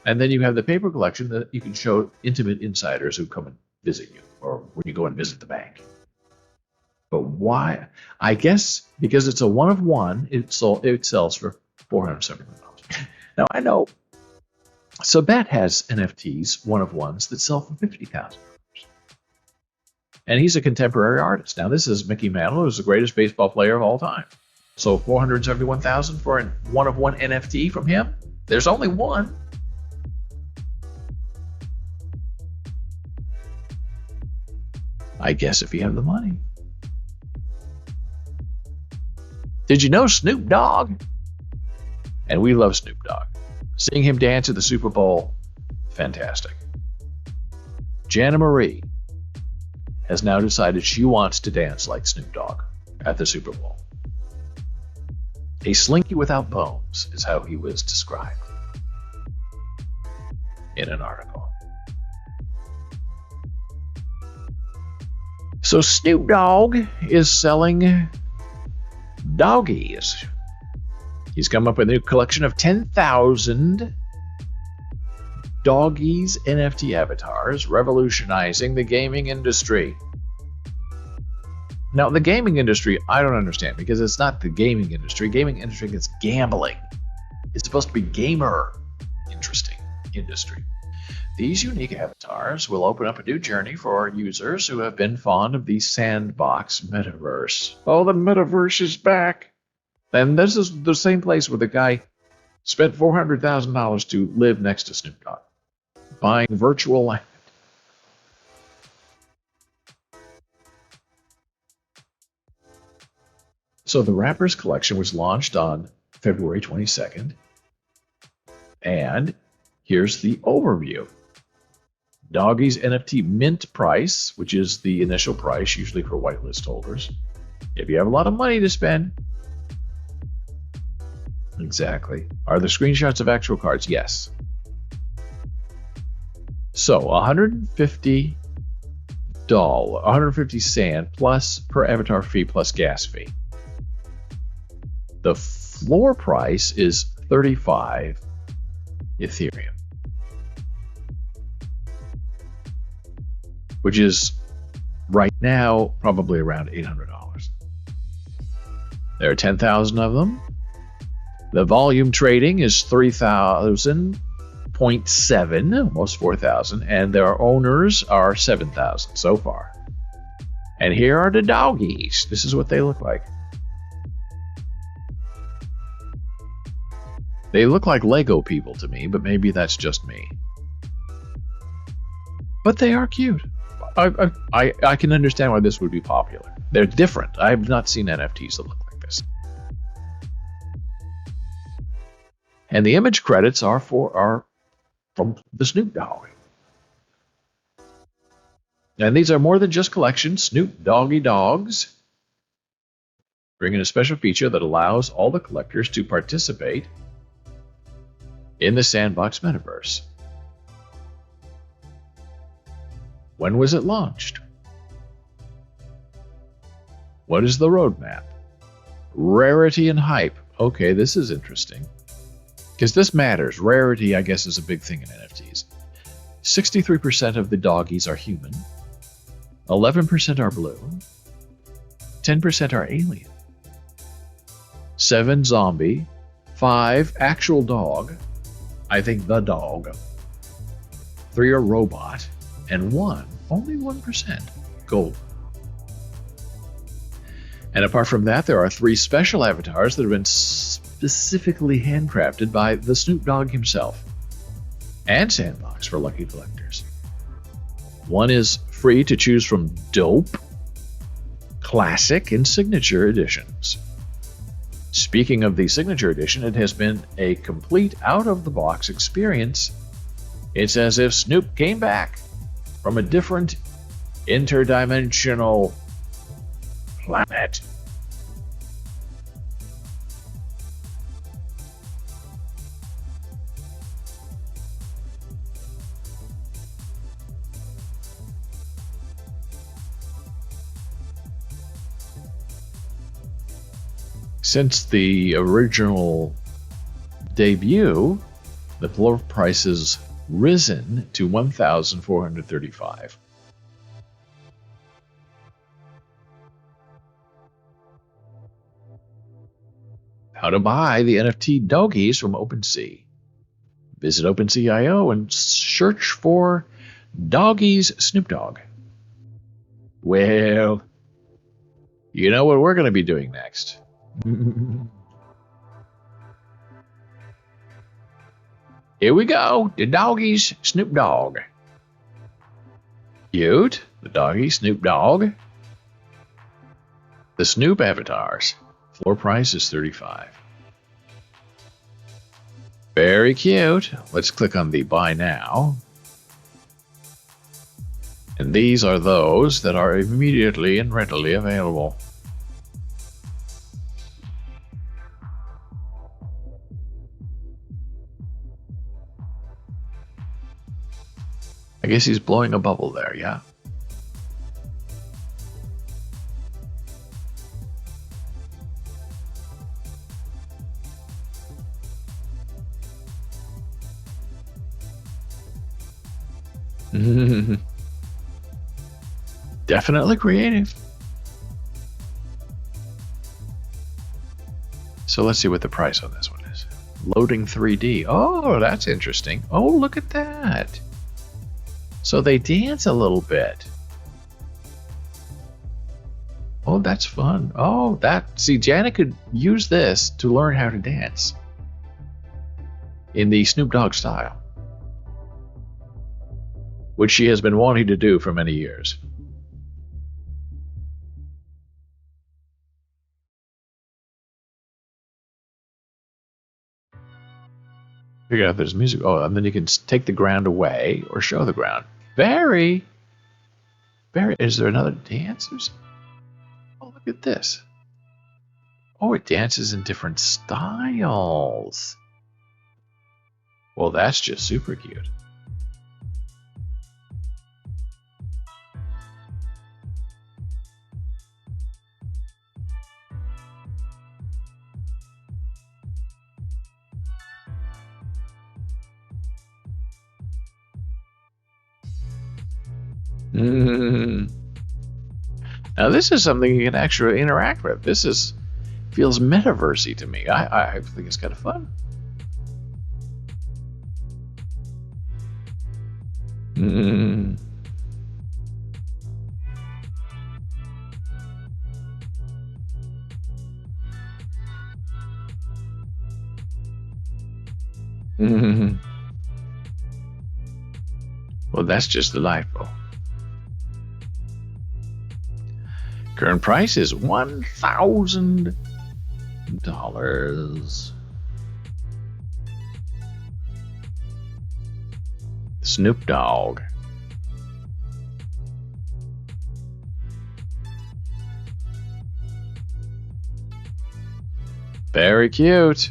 And then you have the paper collection that you can show intimate insiders who come and visit you, or when you go and visit the bank. But why? I guess because it's a one-of-one, it sells for $471. Now, I know Sabet has NFTs, one-of-ones, that sell for $50,000. And he's a contemporary artist. Now, this is Mickey Mantle, who's the greatest baseball player of all time. So 471,000 for a one-of-one NFT from him? There's only one. I guess if you have the money. Did you know Snoop Dogg? And we love Snoop Dogg. Seeing him dance at the Super Bowl, fantastic. Jana Marie has now decided she wants to dance like Snoop Dogg at the Super Bowl. A slinky without bones is how he was described in an article. So Snoop Dogg is selling doggies. He's come up with a new collection of 10,000 doggies NFT avatars, revolutionizing the gaming industry. Now, the gaming industry, I don't understand, because it's not the gaming industry. Gaming industry gets gambling. It's supposed to be gamer interesting industry. These unique avatars will open up a new journey for users who have been fond of the sandbox metaverse. Oh, the metaverse is back. And this is the same place where the guy spent $400,000 to live next to Snoop Dogg, buying virtual land. So the Rappers collection was launched on February 22nd. And here's the overview. Doggies NFT mint price, which is the initial price, usually for whitelist holders. If you have a lot of money to spend. Exactly. Are there screenshots of actual cards? Yes. So $150 sand plus per avatar fee plus gas fee. The floor price is 35 Ethereum, which is right now probably around $800. There are 10,000 of them. The volume trading is 3,000.7, almost 4,000, and their owners are 7,000 so far. And here are the doggies. This is what they look like. They look like Lego people to me, but maybe that's just me. But they are cute. I can understand why this would be popular. They're different. I have not seen NFTs that look like this. And the image credits are from the Snoop Dogg. And these are more than just collections. Snoop Doggy Dogs bring in a special feature that allows all the collectors to participate in the Sandbox Metaverse. When was it launched? What is the roadmap? Rarity and hype. Okay, this is interesting. Because this matters. Rarity, I guess, is a big thing in NFTs. 63% of the doggies are human. 11% are blue. 10% are alien. 7 zombie. 5 actual dog. I think the dog. 3 are robot. And 1, only 1%, gold. And apart from that, there are 3 special avatars that have been specifically handcrafted by the Snoop Dogg himself. And Sandbox for lucky collectors. One is free to choose from Dope, Classic, and Signature editions. Speaking of the Signature edition, it has been a complete out-of-the-box experience. It's as if Snoop came back from a different interdimensional planet. Since the original debut, the floor price has risen to $1,435. How to buy the NFT doggies from OpenSea. Visit OpenSea.io and search for Doggies Snoop Dogg. Well, you know what we're going to be doing next. Here we go. The doggies, Snoop Dogg. Cute. The doggy, Snoop Dogg. The Snoop avatars. Floor price is $35. Very cute. Let's click on the buy now. And these are those that are immediately and readily available. I guess he's blowing a bubble there, yeah? Definitely creative. So let's see what the price on this one is. Loading 3D. Oh, that's interesting. Oh, look at that. So they dance a little bit. Oh, that's fun. Oh, see, Janet could use this to learn how to dance in the Snoop Dogg style, which she has been wanting to do for many years. Figure out if there's music. Oh, and then you can take the ground away or show the ground. Very. Is there another dance or something? Oh, look at this. Oh, it dances in different styles. Well, that's just super cute. Now this is something you can actually interact with. This feels metaversey to me. I think it's kind of fun. Well, that's just delightful. Current price is $1,000. Snoop Dogg. Very cute.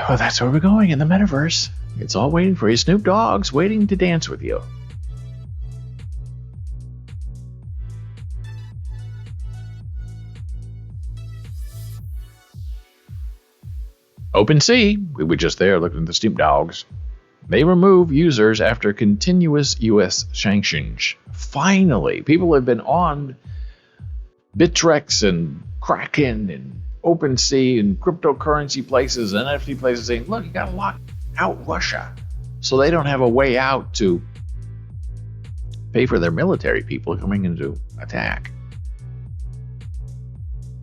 Well, that's where we're going in the metaverse. It's all waiting for you. Snoop Dogg's waiting to dance with you. OpenSea, we were just there looking at the Snoop Dogs. They remove users after continuous U.S. sanctions. Finally, people have been on Bittrex and Kraken and OpenSea and cryptocurrency places and NFT places saying, look, you got to lock out Russia. So they don't have a way out to pay for their military people coming into attack.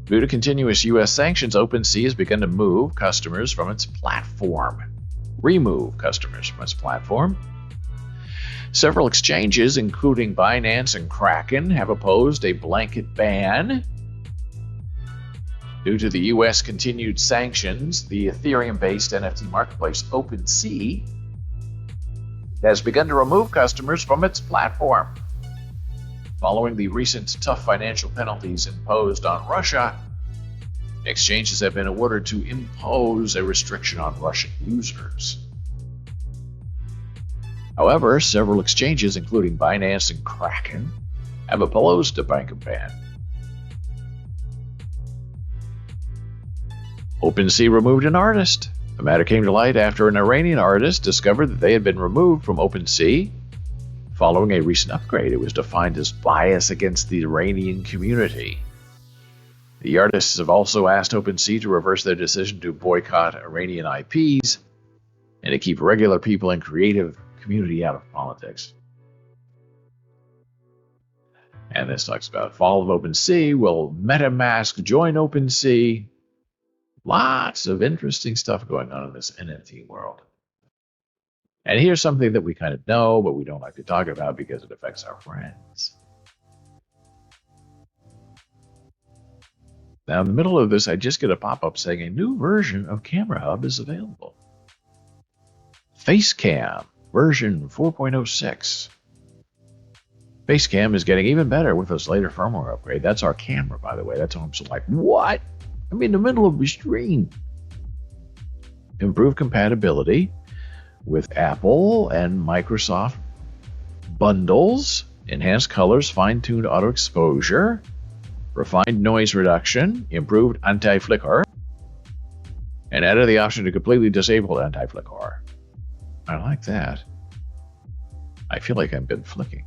Due to continuous U.S. sanctions, OpenSea has begun to remove customers from its platform. Several exchanges, including Binance and Kraken, have opposed a blanket ban. Due to the U.S. continued sanctions, the Ethereum-based NFT marketplace OpenSea has begun to remove customers from its platform. Following the recent tough financial penalties imposed on Russia, exchanges have been ordered to impose a restriction on Russian users. However, several exchanges, including Binance and Kraken, have opposed a blanket ban. OpenSea removed an artist. The matter came to light after an Iranian artist discovered that they had been removed from OpenSea. Following a recent upgrade, it was defined as bias against the Iranian community. The artists have also asked OpenSea to reverse their decision to boycott Iranian IPs and to keep regular people and creative community out of politics. And this talks about fall of OpenSea. Will MetaMask join OpenSea? Lots of interesting stuff going on in this NFT world. And here's something that we kind of know, but we don't like to talk about because it affects our friends. Now, in the middle of this, I just get a pop-up saying a new version of Camera Hub is available. Facecam version 4.06. Facecam is getting even better with this later firmware upgrade. That's our camera, by the way. That's why I'm so like, what? I'm in the middle of the stream. Improved compatibility with Apple and Microsoft bundles, enhanced colors, fine-tuned auto exposure, refined noise reduction, improved anti-flicker, and added the option to completely disable anti-flicker. I like that. I feel like I've been flicking.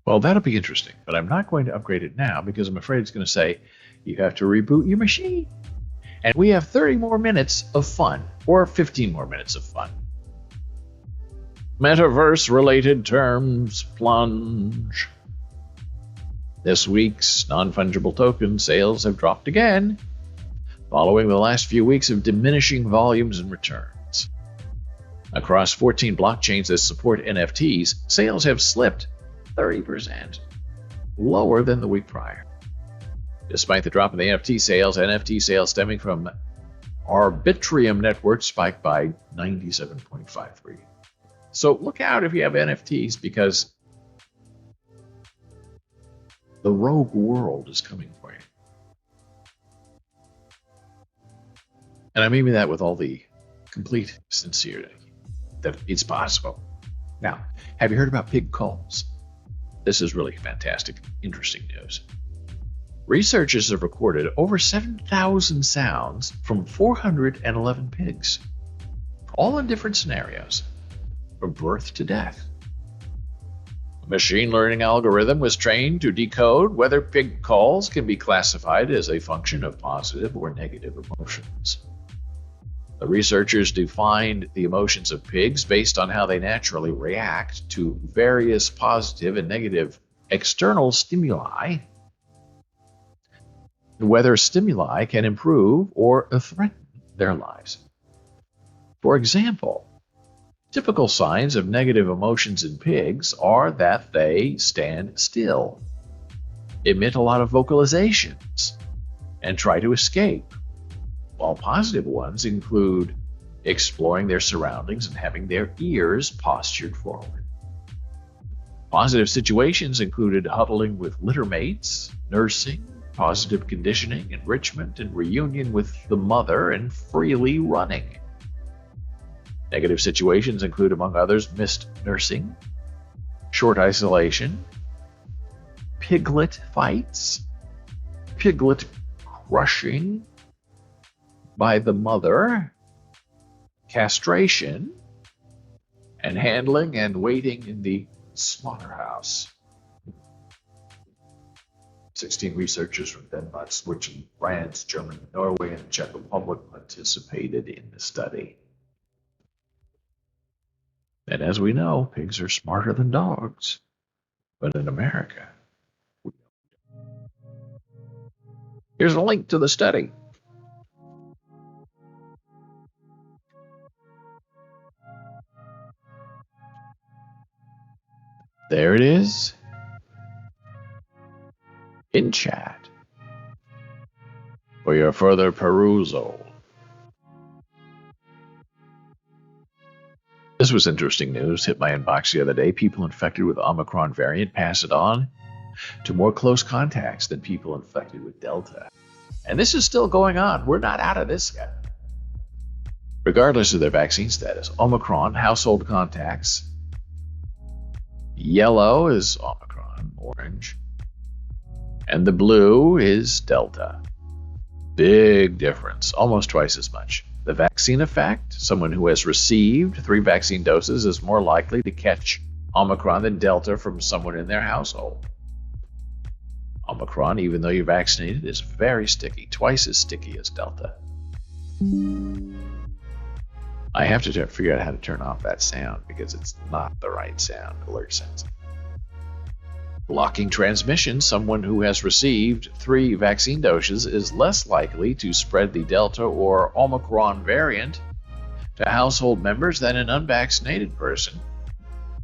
Well, that'll be interesting, but I'm not going to upgrade it now because I'm afraid it's going to say you have to reboot your machine. And we have 30 more minutes of fun, or 15 more minutes of fun. Metaverse-related terms plunge. This week's non-fungible token sales have dropped again, following the last few weeks of diminishing volumes and returns. Across 14 blockchains that support NFTs, sales have slipped 30%, lower than the week prior. Despite the drop in the NFT sales stemming from Arbitrum network spiked by 97.53. So look out if you have NFTs, because the rogue world is coming for you. And I mean that with all the complete sincerity that it's possible. Now, have you heard about pig calls? This is really fantastic, interesting news. Researchers have recorded over 7,000 sounds from 411 pigs, all in different scenarios, from birth to death. A machine learning algorithm was trained to decode whether pig calls can be classified as a function of positive or negative emotions. The researchers defined the emotions of pigs based on how they naturally react to various positive and negative external stimuli, and whether stimuli can improve or threaten their lives. For example, typical signs of negative emotions in pigs are that they stand still, emit a lot of vocalizations, and try to escape, while positive ones include exploring their surroundings and having their ears postured forward. Positive situations included huddling with litter mates, nursing, positive conditioning, enrichment, and reunion with the mother, and freely running. Negative situations include, among others, missed nursing, short isolation, piglet fights, piglet crushing by the mother, castration, and handling and waiting in the slaughterhouse. 16 researchers from Denmark, Switzerland, France, Germany, Norway, and the Czech Republic participated in the study. And as we know, pigs are smarter than dogs. But in America, we don't. Here's a link to the study. There it is in chat for your further perusal. This was interesting news. Hit my inbox the other day. People infected with Omicron variant pass it on to more close contacts than people infected with Delta. And this is still going on. We're not out of this yet. Regardless of their vaccine status, Omicron household contacts. Yellow is Omicron, orange. And the blue is Delta. Big difference, almost twice as much. The vaccine effect, someone who has received 3 vaccine doses is more likely to catch Omicron than Delta from someone in their household. Omicron, even though you're vaccinated, is very sticky, twice as sticky as Delta. I have to figure out how to turn off that sound because it's not the right sound, alert sensing. Blocking transmission, someone who has received 3 vaccine doses is less likely to spread the Delta or Omicron variant to household members than an unvaccinated person.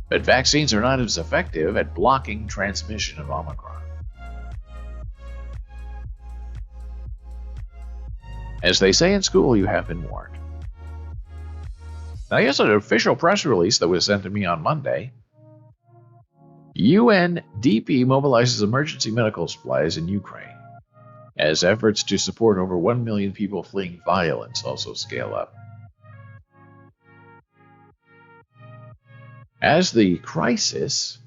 But vaccines are not as effective at blocking transmission of Omicron. As they say in school, you have been warned. Now, here's an official press release that was sent to me on Monday. UNDP mobilizes emergency medical supplies in Ukraine as efforts to support over 1 million people fleeing violence also scale up. As the crisis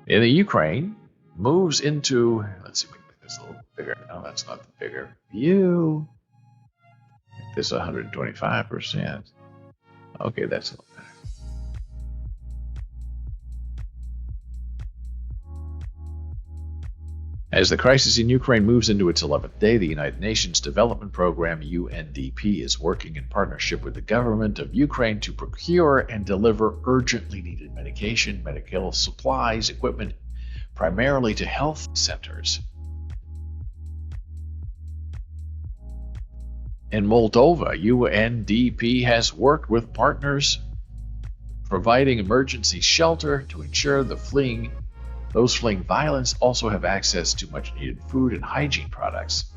in the Ukraine moves into, let's see if we can make this a little bigger. No, that's not the bigger view. Make this 125%. Okay, that's a little better. As the crisis in Ukraine moves into its 11th day, the United Nations Development Program, UNDP, is working in partnership with the government of Ukraine to procure and deliver urgently needed medication, medical supplies, equipment, primarily to health centers. In Moldova, UNDP has worked with partners providing emergency shelter to ensure those fleeing violence also have access to much-needed food and hygiene products.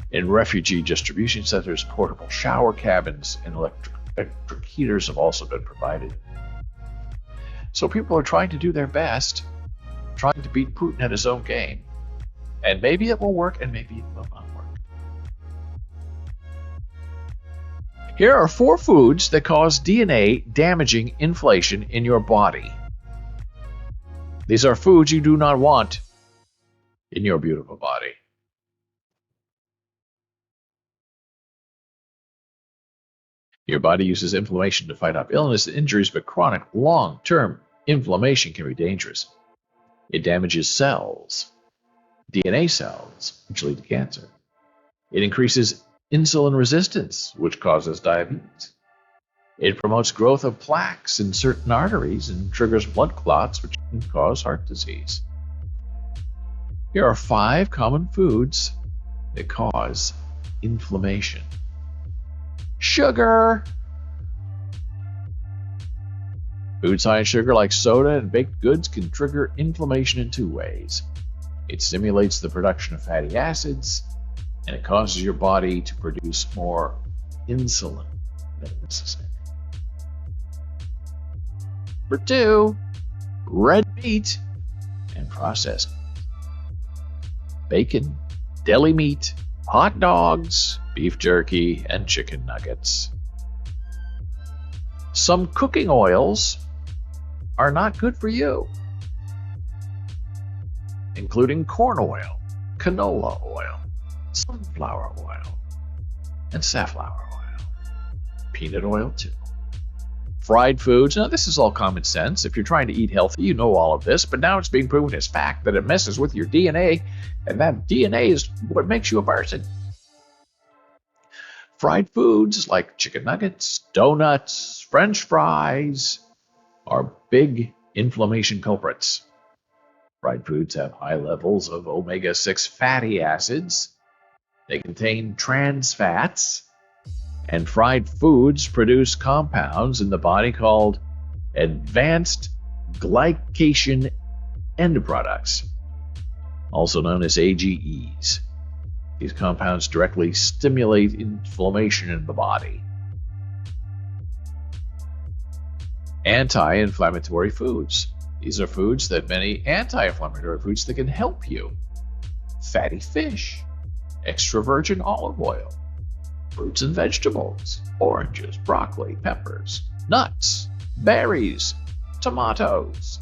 In refugee distribution centers, portable shower cabins and electric heaters have also been provided. So people are trying to do their best, trying to beat Putin at his own game. And maybe it will work, and maybe it will not work. Here are 4 foods that cause DNA-damaging inflammation in your body. These are foods you do not want in your beautiful body. Your body uses inflammation to fight off illness and injuries, but chronic, long-term inflammation can be dangerous. It damages cells, DNA cells, which lead to cancer. It increases insulin resistance, which causes diabetes. It promotes growth of plaques in certain arteries and triggers blood clots, which can cause heart disease. Here are 5 common foods that cause inflammation. Sugar. Foods high in sugar like soda and baked goods can trigger inflammation in 2 ways. It stimulates the production of fatty acids, and it causes your body to produce more insulin than necessary. Number 2, red meat and processed meat. Bacon, deli meat, hot dogs, beef jerky, and chicken nuggets. Some cooking oils are not good for you, including corn oil, canola oil, sunflower oil, and safflower oil. Peanut oil too. Fried foods. Now, this is all common sense. If you're trying to eat healthy, you know all of this, but now it's being proven as fact that it messes with your DNA, and that DNA is what makes you a person. Fried foods like chicken nuggets, donuts, French fries are big inflammation culprits. Fried foods have high levels of omega-6 fatty acids. They contain trans fats, and fried foods produce compounds in the body called advanced glycation end products, also known as AGEs. These compounds directly stimulate inflammation in the body. Anti-inflammatory foods. These are foods that many anti-inflammatory foods that can help you. Fatty fish, extra virgin olive oil, fruits and vegetables, oranges, broccoli, peppers, nuts, berries, tomatoes.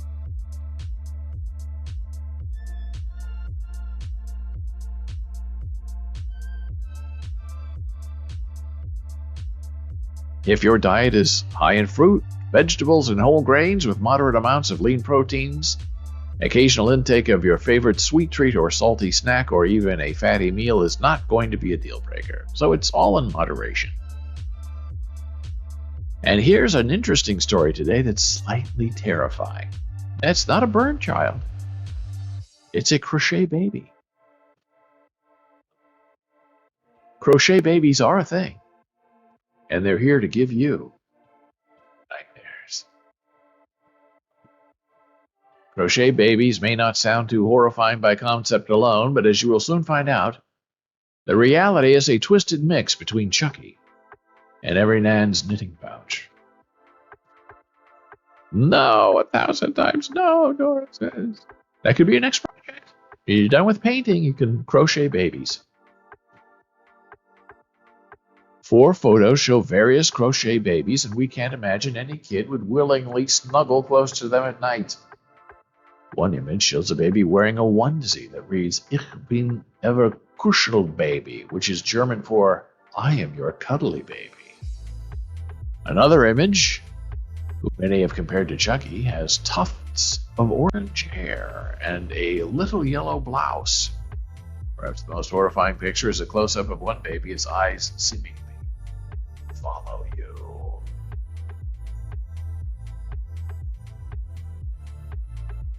If your diet is high in fruit, vegetables, and whole grains with moderate amounts of lean proteins, Occasional intake of your favorite sweet treat or salty snack or even a fatty meal is not going to be a deal breaker, so it's all in moderation. And here's an interesting story today that's slightly terrifying. It's not a burn child. It's a crochet baby. Crochet babies are a thing, and they're here to give you nightmares. Crochet babies may not sound too horrifying by concept alone, but as you will soon find out, the reality is a twisted mix between Chucky and every Nan's knitting pouch. No, 1,000 times no, Dora says. That could be your next project. You're done with painting, you can crochet babies. 4 photos show various crochet babies, and we can't imagine any kid would willingly snuggle close to them at night. One image shows a baby wearing a onesie that reads, Ich bin ever kuschel baby, which is German for, I am your cuddly baby. Another image, who many have compared to Chucky, has tufts of orange hair and a little yellow blouse. Perhaps the most horrifying picture is a close-up of one baby, its eyes seemingly follow you.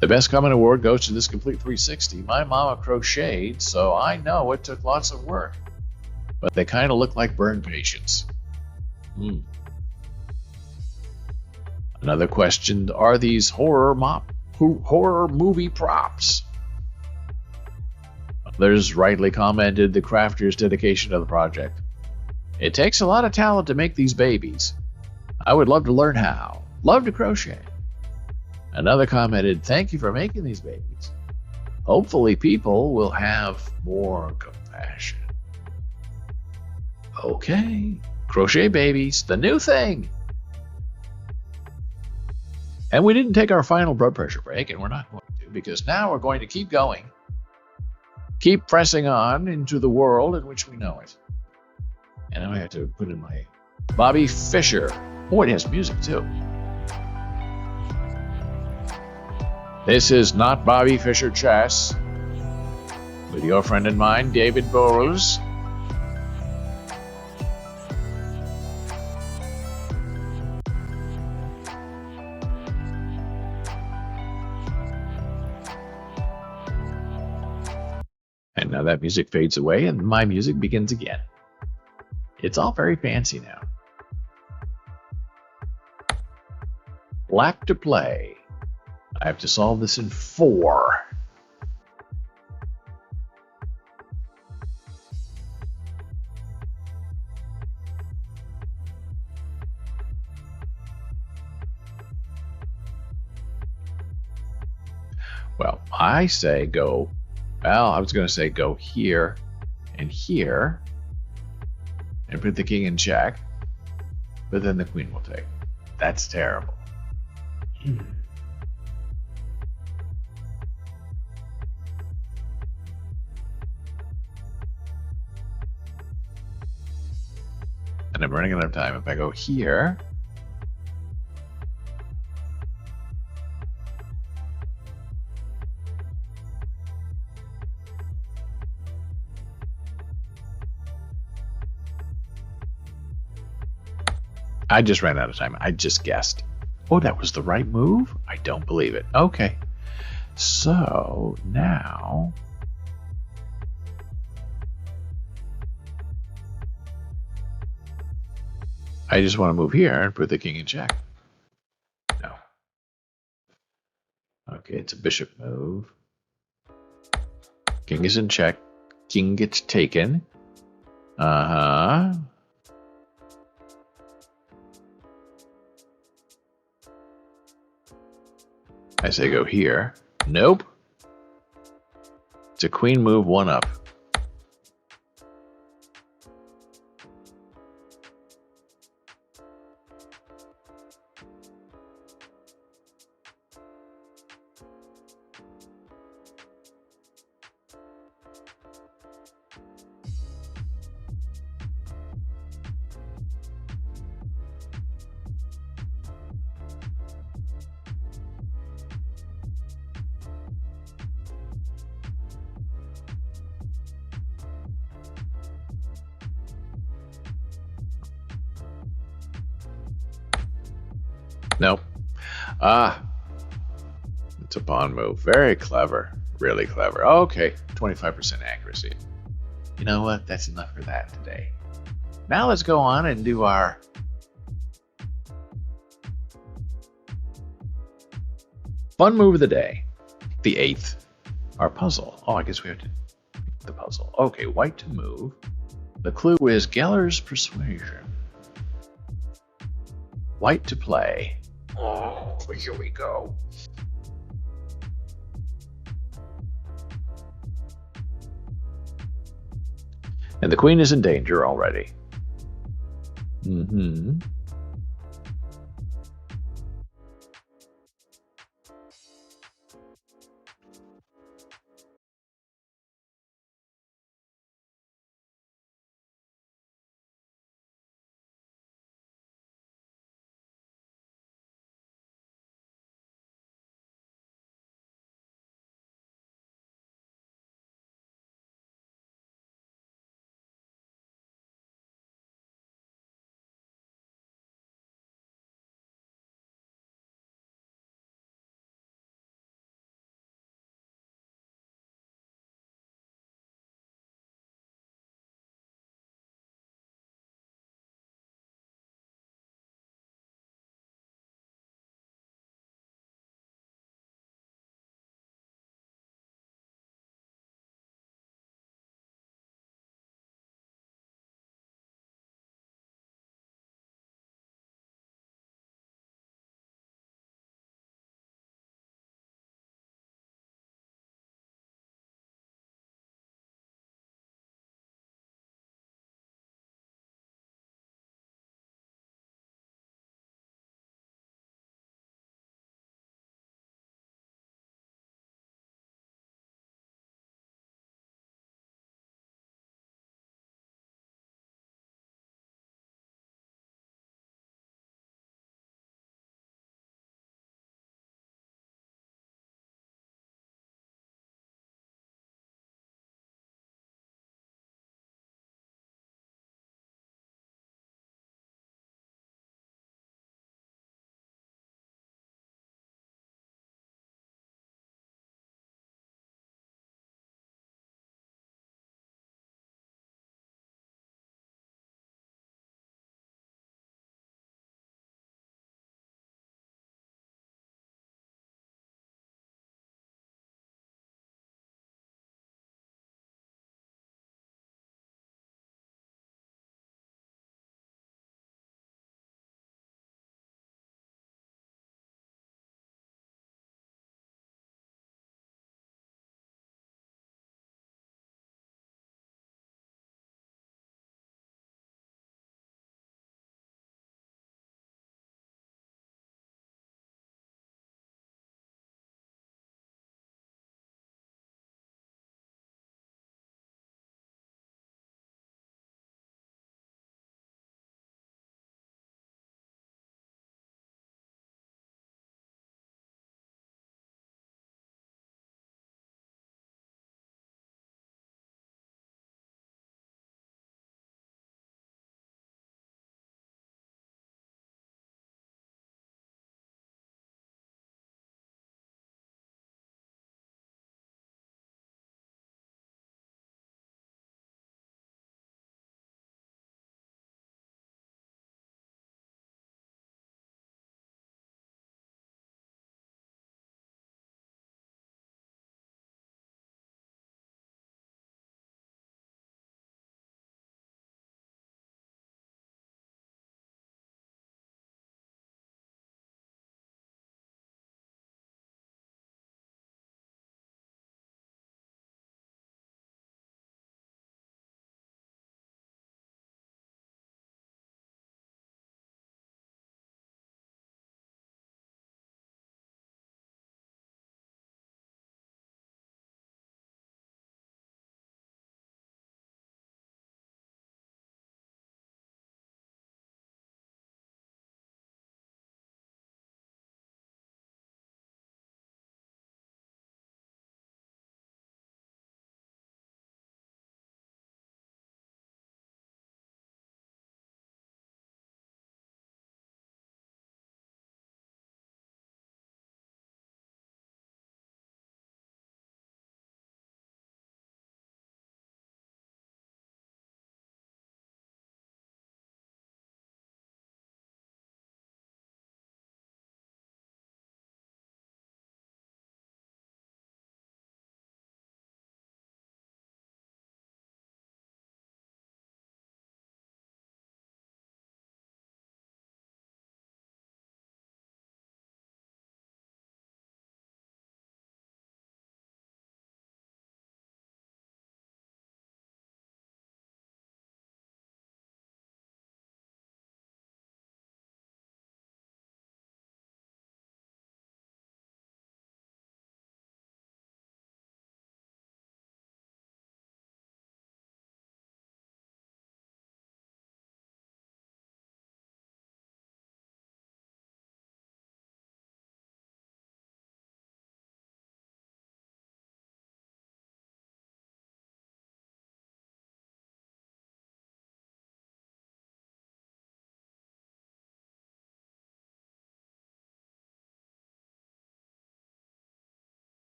The best comment award goes to this complete 360. My mama crocheted, so I know it took lots of work. But they kind of look like burn patients. Another question, are these horror movie props? Others rightly commented the crafter's dedication to the project. It takes a lot of talent to make these babies. I would love to learn how. Love to crochet. Another commented, thank you for making these babies. Hopefully people will have more compassion. Okay, crochet babies, the new thing. And we didn't take our final blood pressure break, and we're not going to, because now we're going to keep going. Keep pressing on into the world in which we know it. And now I have to put in my Bobby Fischer. Oh, it has music too. This is Not Bobby Fischer Chess, with your friend and mine, David Boles. And now that music fades away and my music begins again. It's all very fancy now. Black to play. I have to solve this in 4. Well, I say go, I was going to say go here and here and put the king in check, but then the queen will take. That's terrible. And I'm running out of time. If I go here, I just ran out of time. I just guessed. Oh, that was the right move? I don't believe it. Okay. So now I just want to move here and put the king in check. No. Okay, it's a bishop move. King is in check. King gets taken. I say go here. Nope. It's a queen move, 1 up. Nope. Ah, it's a pawn move. Very clever. Really clever. Okay, 25% accuracy. You know what? That's enough for that today. Now let's go on and do our fun move of the day. The 8th. Our puzzle. Oh, I guess we have to the puzzle. Okay, white to move. The clue is Geller's Persuasion. White to play. Oh, here we go. And the queen is in danger already. Mm-hmm.